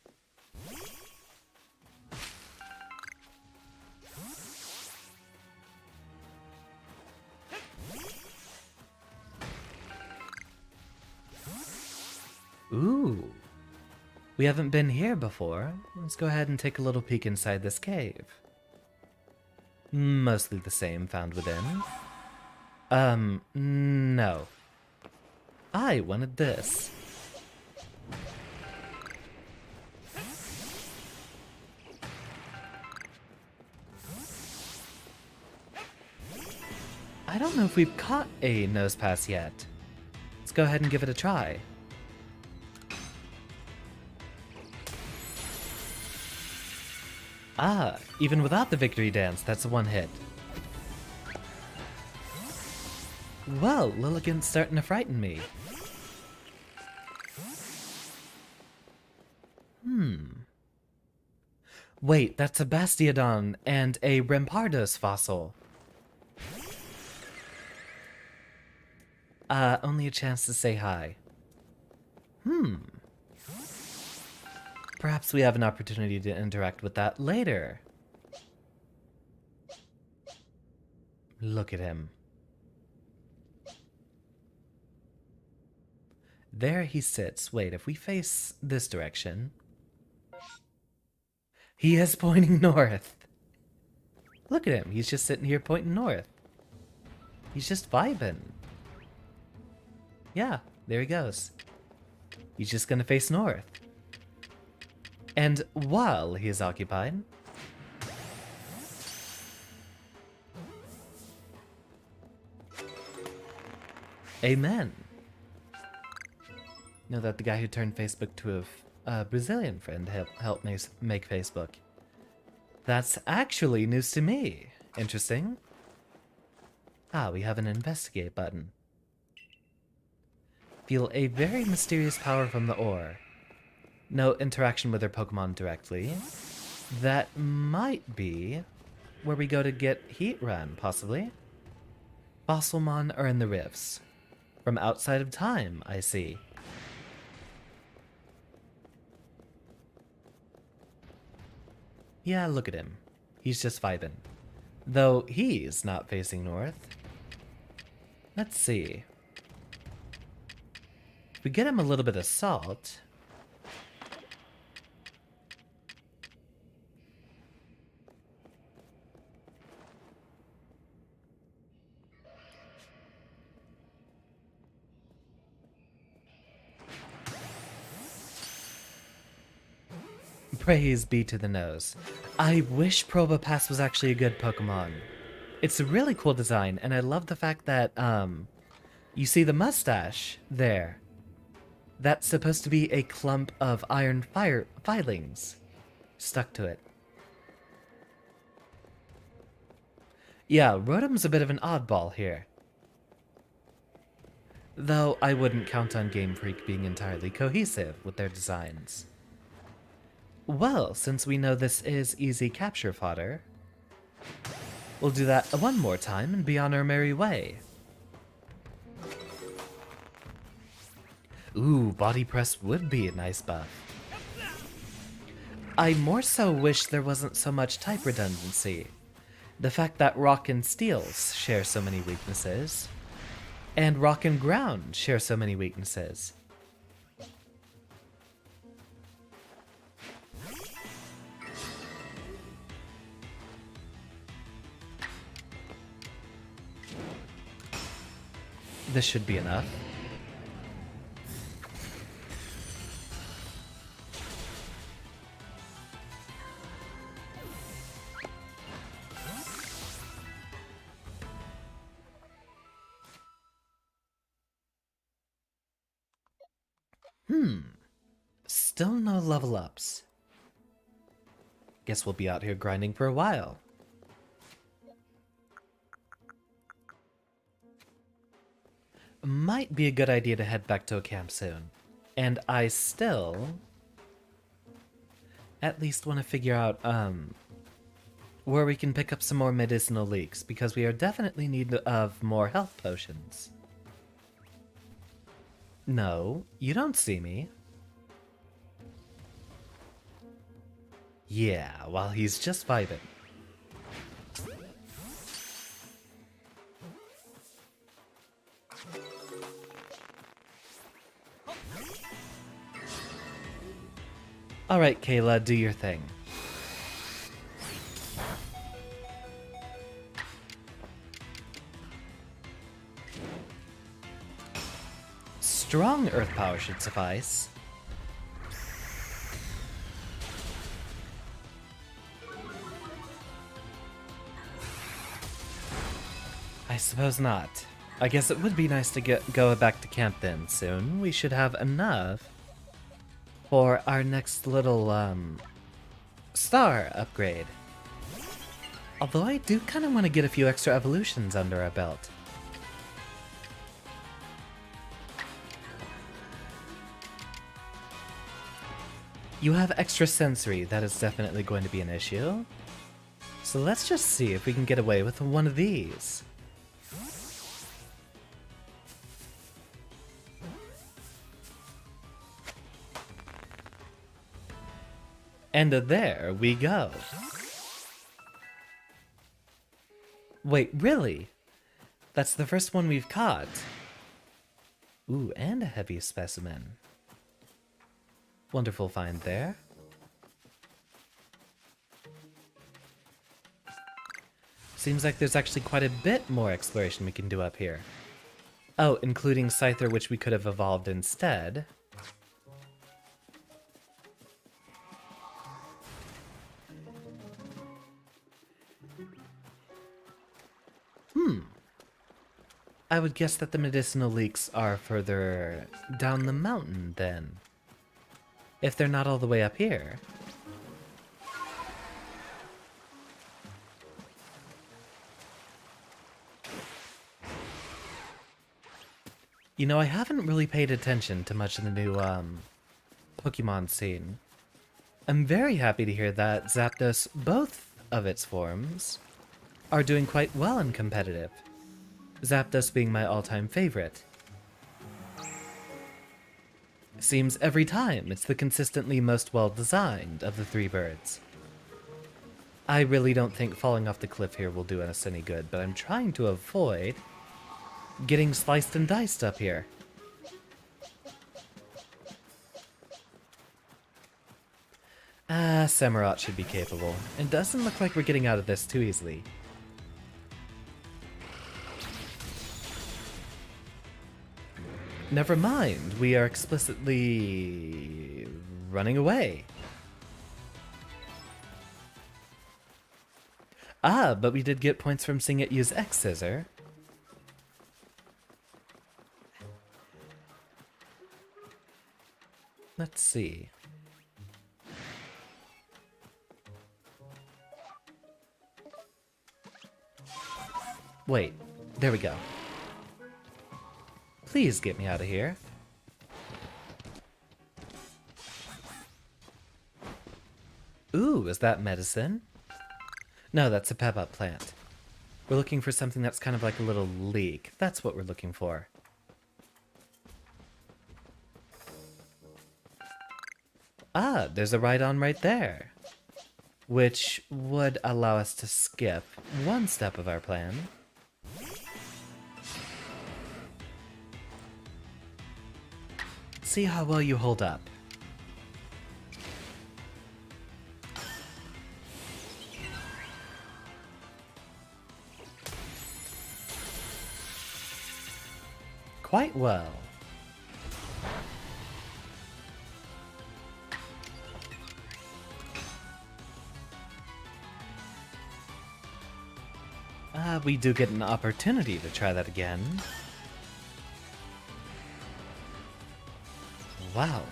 Ooh. We haven't been here before. Let's go ahead and take a little peek inside this cave. Mostly the same found within. No. I wanted this. I don't know if we've caught a Nosepass yet. Let's go ahead and give it a try. Ah, even without the victory dance, that's a one hit. Well, Lilligant's starting to frighten me. Wait, that's a Bastiodon and a Rampardos fossil. Only a chance to say hi. Perhaps we have an opportunity to interact with that later. Look at him. There he sits. Wait, if we face this direction... He is pointing north. Look at him. He's just sitting here pointing north. He's just vibing. Yeah, there he goes. He's just gonna face north. And while he is occupied... Amen. Know that the guy who turned Facebook to a Brazilian friend helped make Facebook. That's actually news to me. Interesting. Ah, we have an investigate button. Feel a very mysterious power from the ore. No interaction with our Pokemon directly. That might be where we go to get Heat Run, possibly. Fossilmon are in the rifts. From outside of time, I see. Yeah, look at him. He's just vibing. Though he's not facing north. Let's see. If we get him a little bit of salt... Praise be to the nose. I wish Probopass was actually a good Pokemon. It's a really cool design, and I love the fact that, you see the mustache there. That's supposed to be a clump of iron filings stuck to it. Yeah, Rotom's a bit of an oddball here. Though I wouldn't count on Game Freak being entirely cohesive with their designs. Well, since we know this is easy capture fodder, we'll do that one more time and be on our merry way. Ooh, body press would be a nice buff. I more so wish there wasn't so much type redundancy. The fact that rock and steel share so many weaknesses, and rock and ground share so many weaknesses. This should be enough. Still no level ups. Guess we'll be out here grinding for a while. Might be a good idea to head back to a camp soon. And I still... at least want to figure out, where we can pick up some more medicinal leeks, because we are definitely in need of more health potions. No, you don't see me. Yeah, while he's just vibing. Alright, Kayla, do your thing. strong earth power should suffice. I suppose not. I guess it would be nice to go back to camp then soon. We should have enough for our next little, star upgrade. Although I do kind of want to get a few extra evolutions under our belt. You have extra sensory, that is definitely going to be an issue. So let's just see if we can get away with one of these. And there we go. Wait, really? That's the first one we've caught. Ooh, and a heavy specimen. Wonderful find there. Seems like there's actually quite a bit more exploration we can do up here. Oh, including Scyther, which we could have evolved instead. I would guess that the medicinal leaks are further down the mountain, then. If they're not all the way up here. You know, I haven't really paid attention to much of the new, Pokemon scene. I'm very happy to hear that Zapdos, both of its forms, are doing quite well in competitive. Zapdos being my all-time favorite. Seems every time it's the consistently most well-designed of the three birds. I really don't think falling off the cliff here will do us any good, but I'm trying to avoid getting sliced and diced up here. Samurott should be capable. It doesn't look like we're getting out of this too easily. Never mind, we are explicitly running away. Ah, but we did get points from seeing it use X-Scissor. Let's see. Wait, there we go. Please get me out of here. Ooh, is that medicine? No, that's a pep-up plant. We're looking for something that's kind of like a little leek. That's what we're looking for. Ah, there's a ride-on right there. Which would allow us to skip one step of our plan. See how well you hold up. Quite well. We do get an opportunity to try that again. Wow.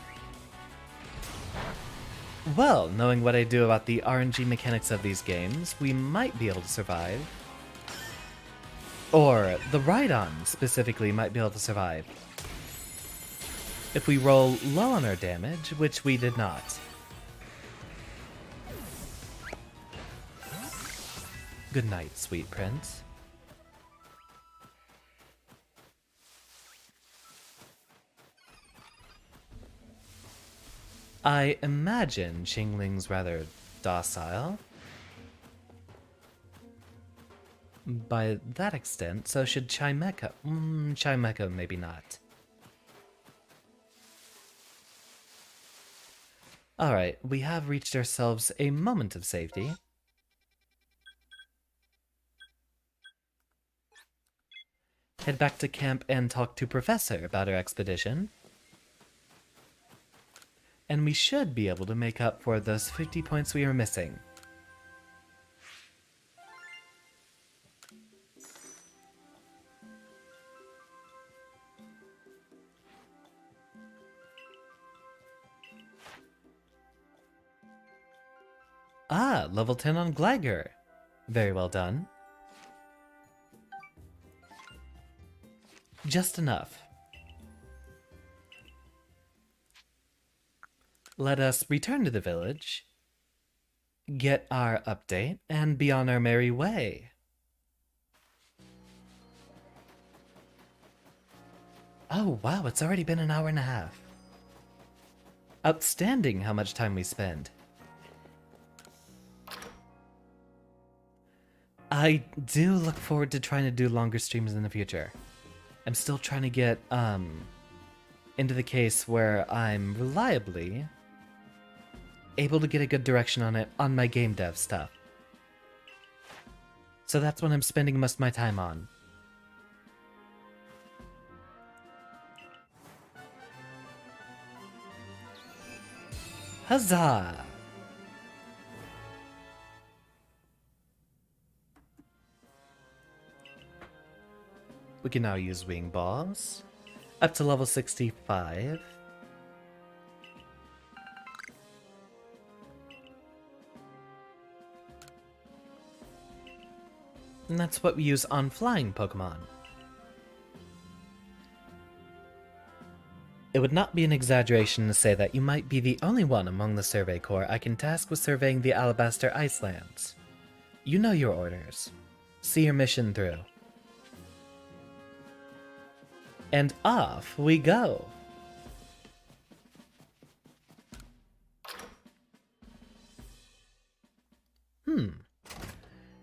Well, knowing what I do about the RNG mechanics of these games, we might be able to survive. Or the Rhydon specifically might be able to survive. If we roll low on our damage, which we did not. Good night, sweet prince. I imagine Xingling's rather docile. By that extent, so should Chimecha. Chimecha, maybe not. Alright, we have reached ourselves a moment of safety. head back to camp and talk to Professor about our expedition. And we should be able to make up for those 50 points we are missing. Ah, level 10 on Gligar. Very well done. Just enough. Let us return to the village, get our update, and be on our merry way. Oh wow, it's already been an hour and a half. Outstanding how much time we spend. I do look forward to trying to do longer streams in the future. I'm still trying to get, into the case where I'm reliably able to get a good direction on it on my game dev stuff. So that's what I'm spending most of my time on. Huzzah! We can now use wing balls. Up to level 65. And that's what we use on flying Pokemon. It would not be an exaggeration to say that you might be the only one among the Survey Corps I can task with surveying the Alabaster Icelands. You know your orders. See your mission through. And off we go!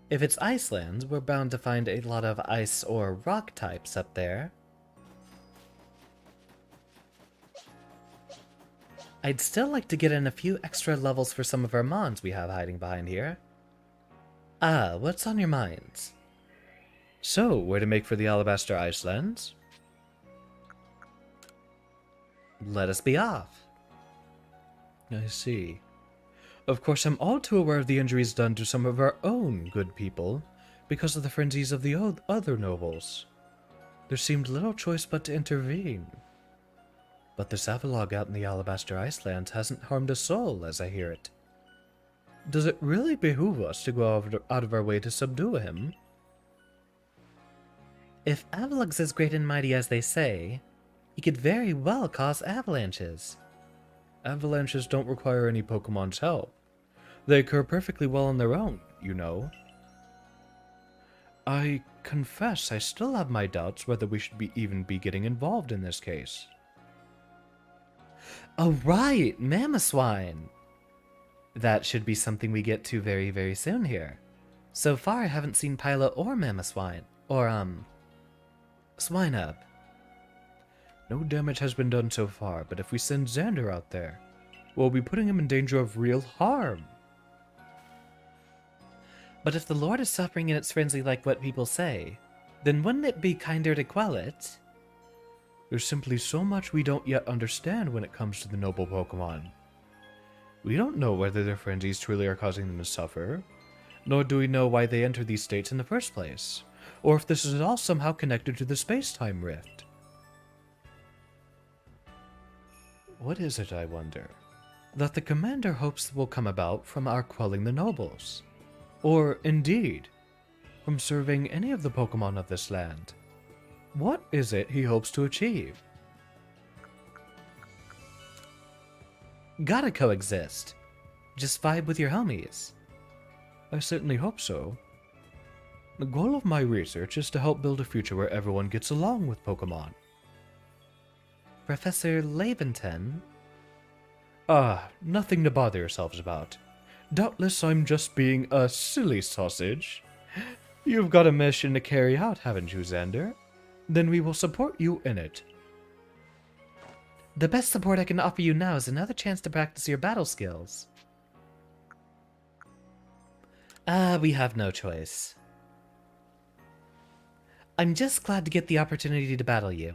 If it's Iceland, we're bound to find a lot of ice or rock types up there. I'd still like to get in a few extra levels for some of our mons we have hiding behind here. Ah, what's on your minds? So, where to make for the Alabaster Icelands? Let us be off. I see. Of course, I'm all too aware of the injuries done to some of our own good people because of the frenzies of the other nobles. There seemed little choice but to intervene. But the Savalog out in the Alabaster Icelands hasn't harmed a soul, as I hear it. Does it really behoove us to go out of our way to subdue him? If Avalug's as great and mighty as they say, he could very well cause avalanches. Avalanches don't require any Pokemon's help. They occur perfectly well on their own, you know. I confess I still have my doubts whether we should even be getting involved in this case. Oh right, Mamoswine! That should be something we get to very, very soon here. So far I haven't seen Pilot or Mamoswine, or Swinub. No damage has been done so far, but if we send Xander out there, we'll be putting him in danger of real harm. But if the Lord is suffering in its frenzy like what people say, then wouldn't it be kinder to quell it? There's simply so much we don't yet understand when it comes to the noble Pokemon. We don't know whether their frenzies truly are causing them to suffer, nor do we know why they enter these states in the first place, or if this is all somehow connected to the space-time rift. What is it, I wonder, that the commander hopes will come about from our quelling the nobles? Or, indeed, from serving any of the Pokemon of this land? What is it he hopes to achieve? Gotta coexist. Just vibe with your homies. I certainly hope so. The goal of my research is to help build a future where everyone gets along with Pokemon. Professor Laventon? Ah, nothing to bother yourselves about. Doubtless I'm just being a silly sausage. You've got a mission to carry out, haven't you, Xander? Then we will support you in it. The best support I can offer you now is another chance to practice your battle skills. We have no choice. I'm just glad to get the opportunity to battle you.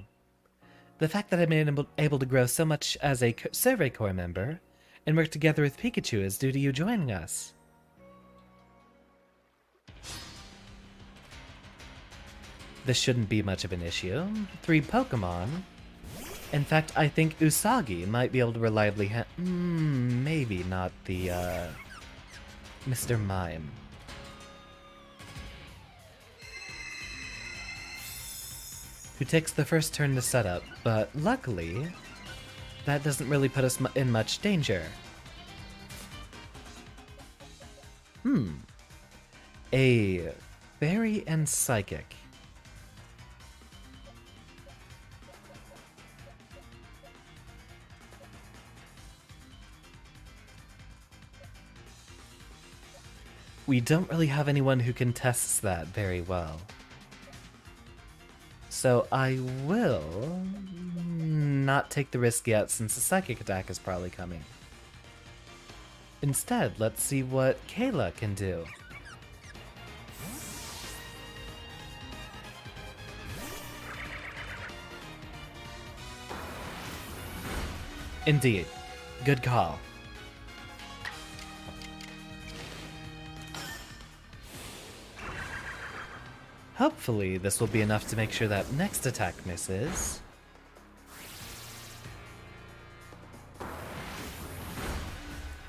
The fact that I've been able to grow so much as a Survey Corps member and work together with Pikachu is due to you joining us. This shouldn't be much of an issue. 3 Pokemon. In fact, I think Usagi might be able to reliably maybe not the, Mr. Mime. Who takes the first turn to set up, but luckily, that doesn't really put us in much danger. A Fairy and Psychic. We don't really have anyone who contests that very well. So I will not take the risk yet since the Psychic attack is probably coming. Instead, let's see what Kayla can do. Indeed. Good call. Hopefully, this will be enough to make sure that next attack misses.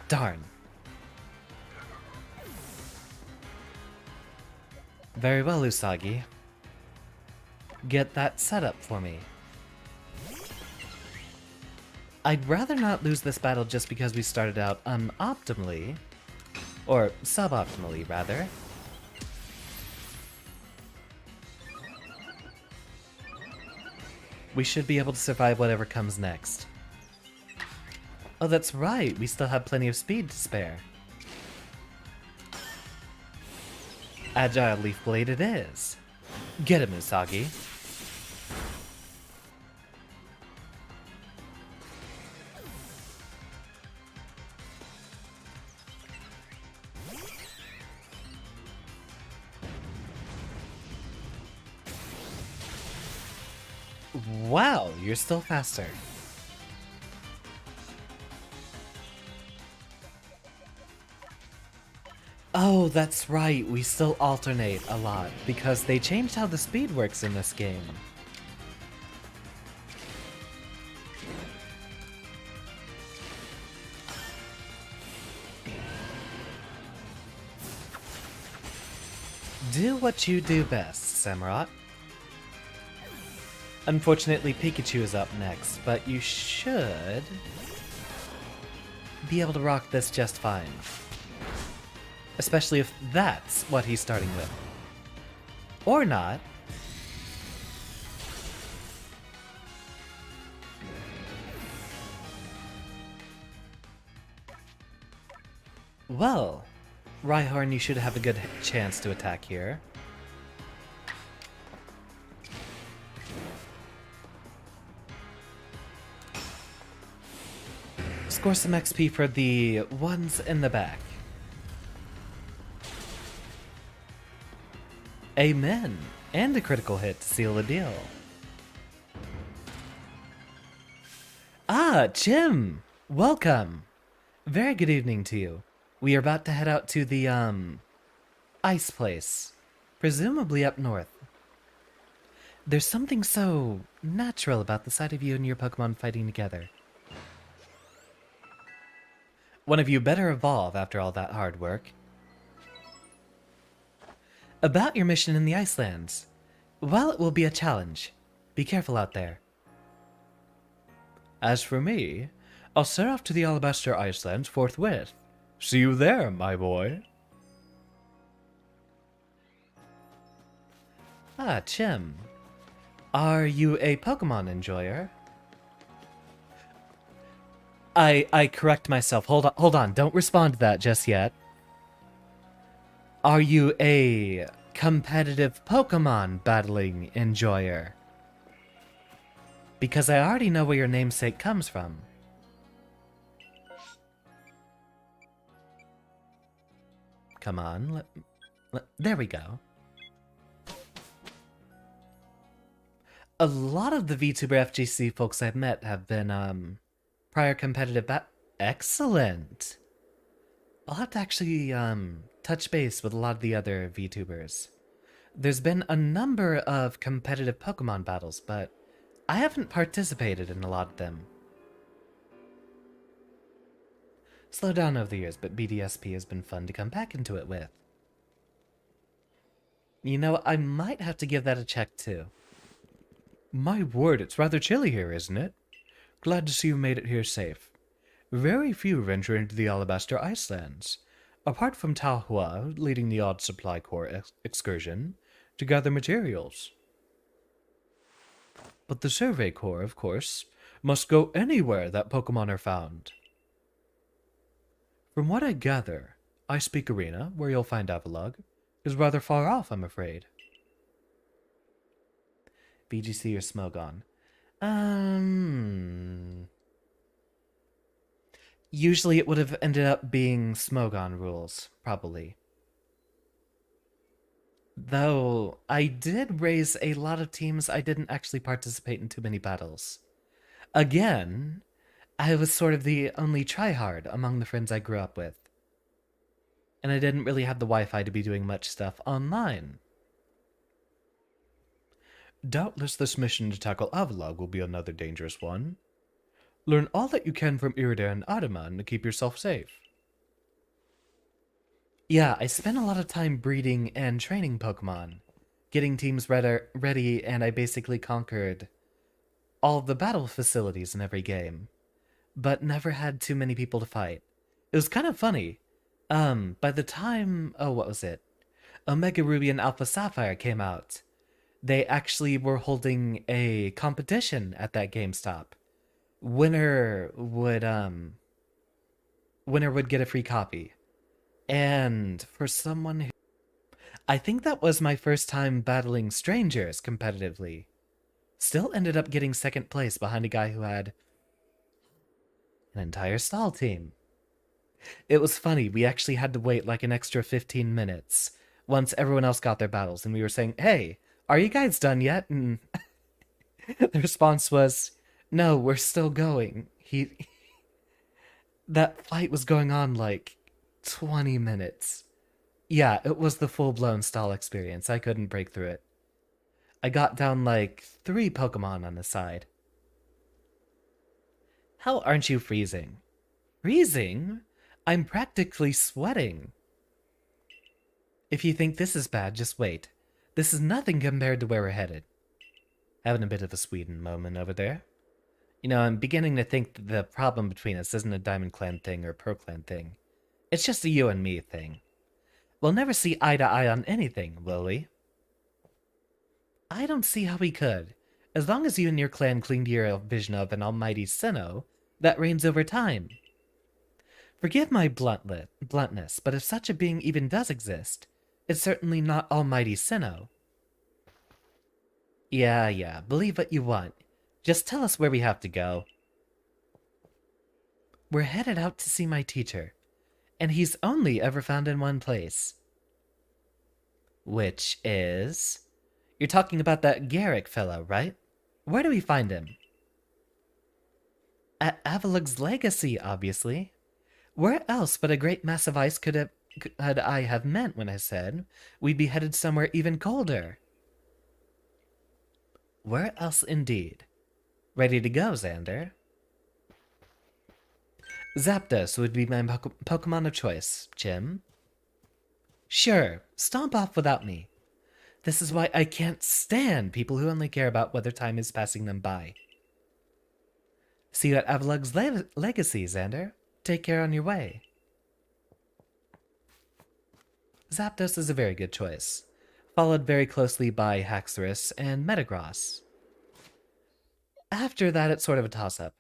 Darn. Very well, Usagi. Get that set up for me. I'd rather not lose this battle just because we started out unoptimally, or suboptimally, rather. We should be able to survive whatever comes next. Oh, that's right, we still have plenty of speed to spare. Agile Leaf Blade it is. Get him, Usagi. Wow, you're still faster. Oh, that's right, we still alternate a lot, because they changed how the speed works in this game. Do what you do best, Samurott. Unfortunately, Pikachu is up next, but you should be able to rock this just fine. Especially if that's what he's starting with. Or not. Well, Rhyhorn, you should have a good chance to attack here. Score some XP for the ones in the back. Amen! And a critical hit to seal the deal. Ah, Jim! Welcome! Very good evening to you. We are about to head out to the, ice place. Presumably up north. There's something so natural about the sight of you and your Pokemon fighting together. One of you better evolve after all that hard work. About your mission in the Icelands. While it will be a challenge, be careful out there. As for me, I'll set off to the Alabaster Icelands forthwith. See you there, my boy. Ah, Chim. Are you a Pokemon enjoyer? I correct myself. Hold on. Don't respond to that just yet. Are you a competitive Pokemon battling enjoyer? Because I already know where your namesake comes from. Come on, there we go. A lot of the VTuber FGC folks I've met have been prior competitive excellent. I'll have to actually touch base with a lot of the other VTubers. There's been a number of competitive Pokemon battles, but I haven't participated in a lot of them. Slow down over the years, but BDSP has been fun to come back into it with. You know, I might have to give that a check too. My word, it's rather chilly here, isn't it? Glad to see you made it here safe. Very few venture into the Alabaster Icelands, apart from Talhua leading the odd supply corps excursion to gather materials. But the Survey Corps, of course, must go anywhere that Pokemon are found. From what I gather, Ice Peak Arena, where you'll find Avalugg, is rather far off, I'm afraid. BGC or Smogon? Usually it would have ended up being Smogon rules, probably. Though, I did raise a lot of teams I didn't actually participate in too many battles. Again, I was sort of the only tryhard among the friends I grew up with. And I didn't really have the Wi-Fi to be doing much stuff online. Doubtless this mission to tackle Avalugg will be another dangerous one. Learn all that you can from Iridir and Adaman to keep yourself safe. Yeah, I spent a lot of time breeding and training Pokemon, getting teams ready, and I basically conquered all the battle facilities in every game, but never had too many people to fight. It was kind of funny. By the time, what was it? Omega Ruby and Alpha Sapphire came out. They actually were holding a competition at that GameStop. Winner would get a free copy. And for someone who... I think that was my first time battling strangers competitively. Still ended up getting second place behind a guy who had an entire stall team. It was funny, we actually had to wait like an extra 15 minutes once everyone else got their battles, and we were saying, hey, are you guys done yet? And the response was, no, we're still going. That fight was going on like 20 minutes. Yeah, it was the full-blown stall experience. I couldn't break through it. I got down like 3 Pokemon on the side. How aren't you freezing? Freezing? I'm practically sweating. If you think this is bad, just wait. This is nothing compared to where we're headed. Having a bit of a Sweden moment over there. You know, I'm beginning to think that the problem between us isn't a Diamond Clan thing or Pearl Clan thing. It's just a you and me thing. We'll never see eye to eye on anything, will we? I don't see how we could. As long as you and your clan cling to your vision of an almighty Sinnoh that reigns over time. Forgive my bluntness, but if such a being even does exist, it's certainly not almighty Sinnoh. Yeah, believe what you want. Just tell us where we have to go. We're headed out to see my teacher, and he's only ever found in one place. Which is... You're talking about that Garrick fellow, right? Where do we find him? At Avalugg's Legacy, obviously. Where else but a great mass of ice could I have meant when I said we'd be headed somewhere even colder? Where else indeed? Ready to go, Xander? Zapdos would be my Pokemon of choice, Jim. Sure, stomp off without me. This is why I can't stand people who only care about whether time is passing them by. See you at Avalugg's Legacy, Xander. Take care on your way. Zapdos is a very good choice, followed very closely by Haxorus and Metagross. After that, it's sort of a toss-up.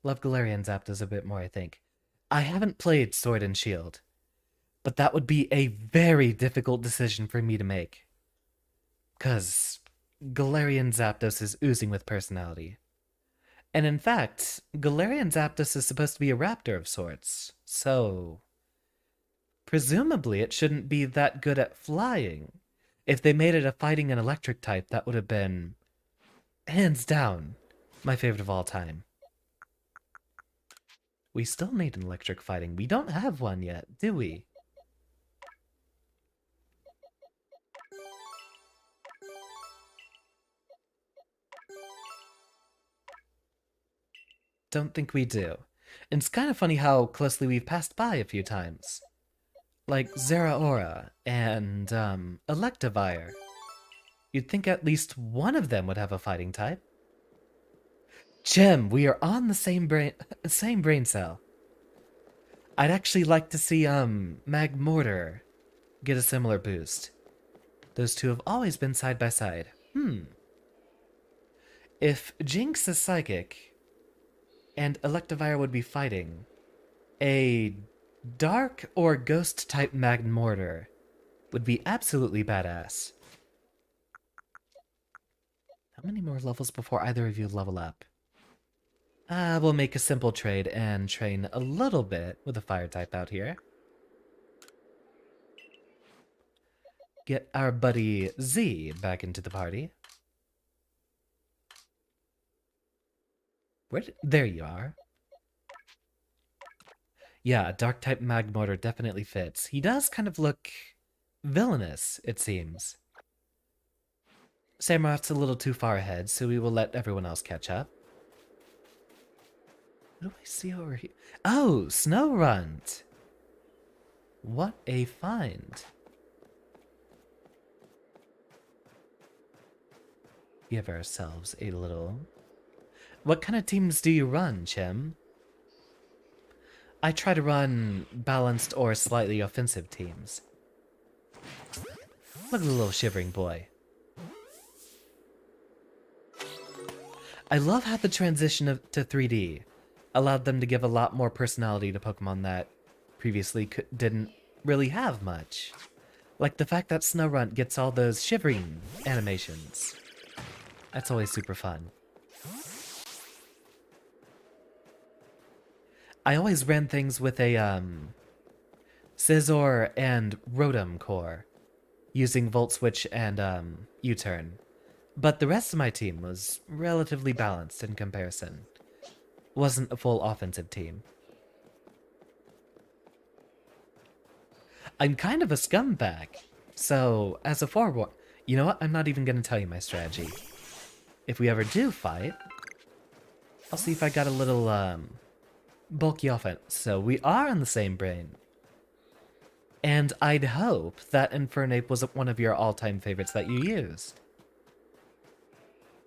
Love Galarian Zapdos a bit more, I think. I haven't played Sword and Shield, but that would be a very difficult decision for me to make. 'Cause Galarian Zapdos is oozing with personality. And in fact, Galarian Zapdos is supposed to be a raptor of sorts, so... presumably it shouldn't be that good at flying. If they made it a fighting and electric type, that would have been Hands down, my favorite of all time. We still need an electric fighting. We don't have one yet, do we? Don't think we do. And it's kind of funny how closely we've passed by a few times. Like Zeraora and, Electivire. You'd think at least one of them would have a fighting type. Jim, we are on the same brain cell. I'd actually like to see, Magmortar get a similar boost. Those two have always been side by side. If Jinx is psychic, and Electivire would be fighting, a dark or ghost type Magmortar would be absolutely badass. How many more levels before either of you level up? We'll make a simple trade and train a little bit with a fire type out here. Get our buddy Z back into the party. There you are. Yeah, dark type Magmortar definitely fits. He does kind of look villainous, it seems. Samurot's a little too far ahead, so we will let everyone else catch up. What do I see over here? Oh, Snorunt! What a find. Give ourselves a little... What kind of teams do you run, Chim? I try to run balanced or slightly offensive teams. Look at the little shivering boy. I love how the transition to 3D allowed them to give a lot more personality to Pokemon that previously didn't really have much. Like the fact that Snorunt gets all those shivering animations. That's always super fun. I always ran things with a, Scizor and Rotom core, using Volt Switch and, U-turn. But the rest of my team was relatively balanced in comparison. Wasn't a full offensive team. I'm kind of a scumbag, so as a forewarn... You know what? I'm not even going to tell you my strategy. If we ever do fight, I'll see if I got a little, bulky offense. So we are on the same brain. And I'd hope that Infernape was one of your all-time favorites that you used.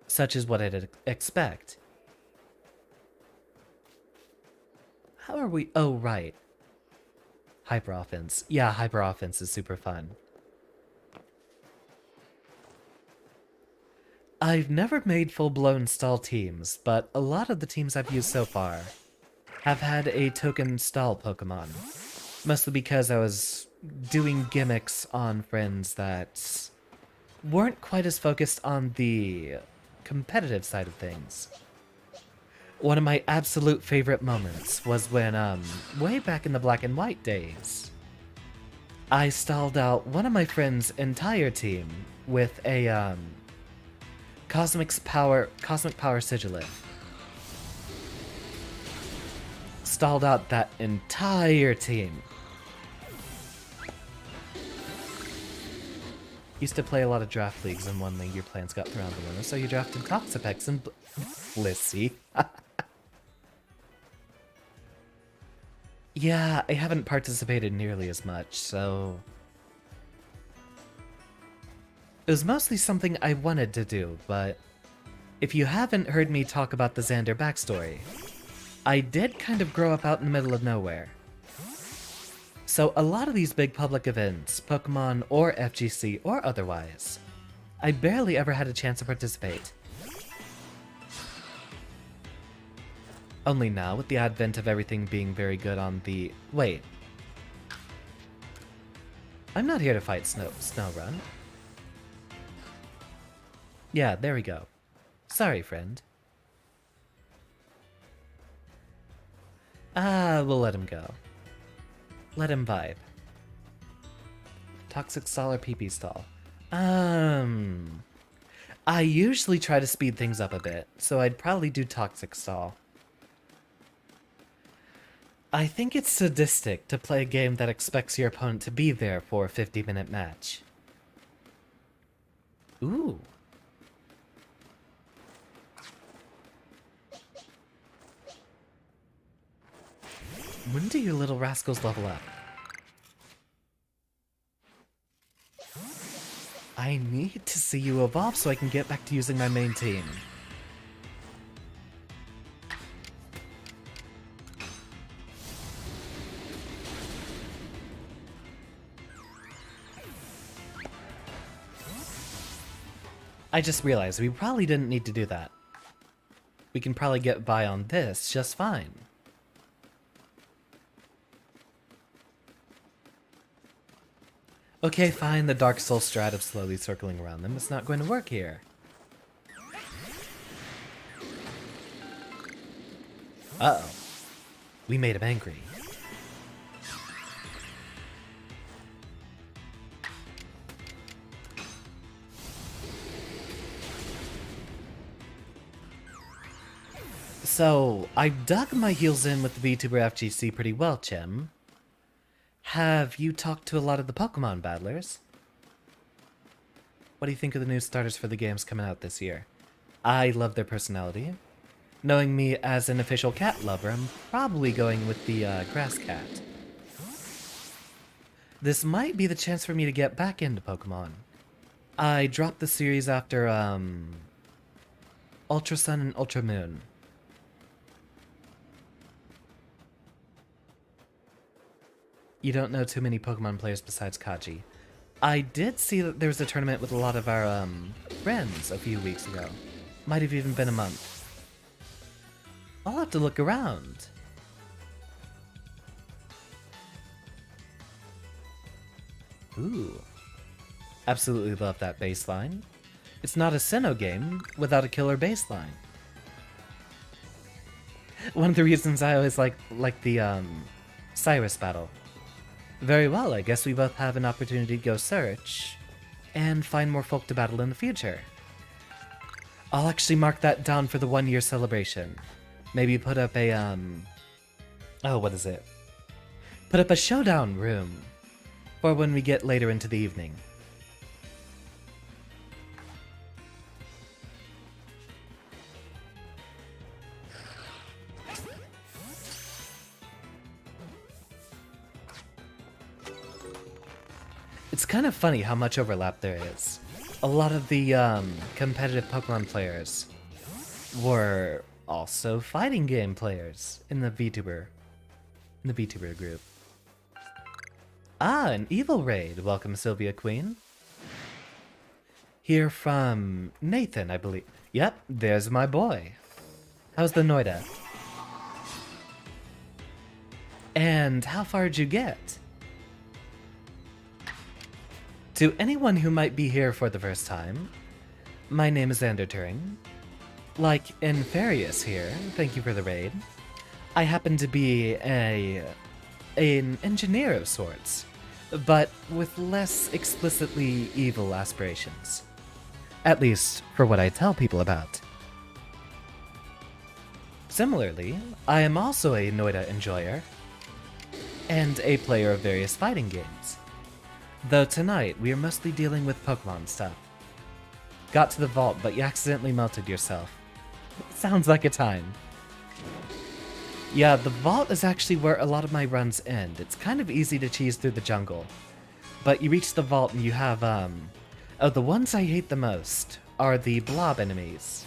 Such is what I'd expect. How are we? Oh, right. Hyper offense. Yeah, hyper offense is super fun. I've never made full-blown stall teams, but a lot of the teams I've used so far have had a token stall Pokemon. Mostly because I was doing gimmicks on friends that weren't quite as focused on the competitive side of things. One of my absolute favorite moments was when, way back in the Black and White days, I stalled out one of my friend's entire team with a, Cosmic Power Sigilith. Stalled out that entire team. Used to play a lot of draft leagues, and one league your plans got thrown out the window, so you drafted Toxapex and Blissey. Yeah, I haven't participated nearly as much, so... It was mostly something I wanted to do, but if you haven't heard me talk about the Xander backstory, I did kind of grow up out in the middle of nowhere. So a lot of these big public events, Pokemon or FGC or otherwise, I barely ever had a chance to participate. Only now, with the advent of everything being very good on the... Wait. I'm not here to fight Snorunt. Yeah, there we go. Sorry, friend. We'll let him go. Let him vibe. Toxic stall or PP stall? I usually try to speed things up a bit, so I'd probably do Toxic Stall. I think it's sadistic to play a game that expects your opponent to be there for a 50-minute match. Ooh. When do you little rascals level up? I need to see you evolve so I can get back to using my main team. I just realized we probably didn't need to do that. We can probably get by on this just fine. Okay, fine, the Dark Soul strat of slowly circling around them is not going to work here. Uh-oh. We made him angry. So, I've dug my heels in with the Vtuber FGC pretty well, Chim. Have you talked to a lot of the Pokemon battlers? What do you think of the new starters for the games coming out this year? I love their personality. Knowing me as an official cat lover, I'm probably going with the grass cat. This might be the chance for me to get back into Pokemon. I dropped the series after, Ultra Sun and Ultra Moon. You don't know too many Pokemon players besides Kaji. I did see that there was a tournament with a lot of our, friends a few weeks ago. Might have even been a month. I'll have to look around. Ooh. Absolutely love that baseline. It's not a Sinnoh game without a killer baseline. One of the reasons I always like the, Cyrus battle. Very well, I guess we both have an opportunity to go search and find more folk to battle in the future. I'll actually mark that down for the 1-year celebration. Maybe put up a, oh, what is it? Put up a showdown room for when we get later into the evening. It's kind of funny how much overlap there is. A lot of the competitive Pokemon players were also fighting game players in the VTuber group. Ah, an evil raid. Welcome, Sylvia Queen. Here from Nathan, I believe. Yep, there's my boy. How's the Noida? And how far did you get? To anyone who might be here for the first time, my name is Xander Turing. Like Inferius here, thank you for the raid. I happen to be an engineer of sorts, but with less explicitly evil aspirations. At least, for what I tell people about. Similarly, I am also a Noida enjoyer, and a player of various fighting games. Though tonight, we are mostly dealing with Pokemon stuff. Got to the vault, but you accidentally melted yourself. Sounds like a time. Yeah, the vault is actually where a lot of my runs end. It's kind of easy to cheese through the jungle. But you reach the vault and you have, oh, the ones I hate the most are the blob enemies.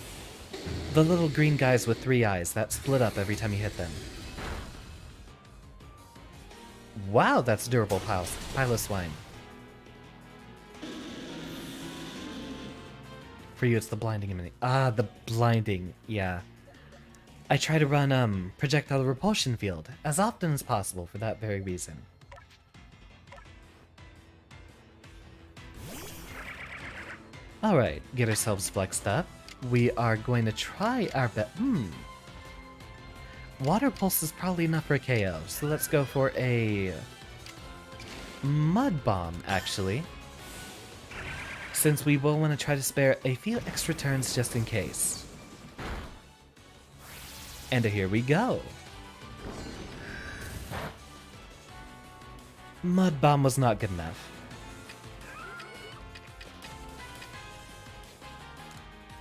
The little green guys with 3 eyes that split up every time you hit them. Wow, that's durable Piloswine. For you, it's the blinding immunity. Ah, the blinding, yeah. I try to run, projectile repulsion field as often as possible for that very reason. Alright, get ourselves flexed up. We are going to try our best. Water Pulse is probably enough for a KO, so let's go for a Mud Bomb, actually. since we will want to try to spare a few extra turns just in case. And here we go. Mud Bomb was not good enough.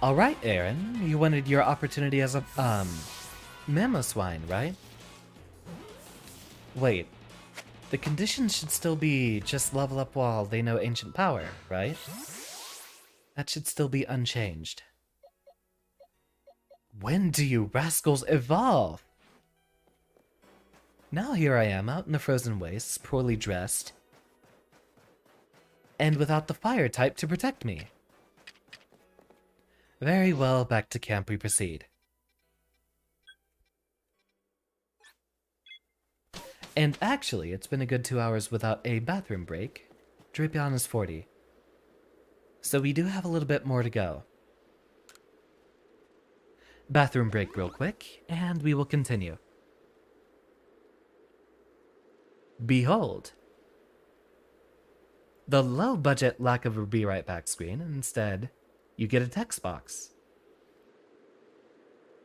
Alright, Aaron, you wanted your opportunity as a, Mamoswine, right? Wait, the conditions should still be just level up while they know ancient power, right? That should still be unchanged. When do you rascals evolve? Now here I am, out in the frozen wastes, poorly dressed, and without the fire type to protect me. Very well, back to camp we proceed. And actually, it's been a good 2 hours without a bathroom break. Drapion is 40. So we do have a little bit more to go. Bathroom break real quick, and we will continue. Behold! The low-budget lack of a be right back screen, and instead, you get a text box.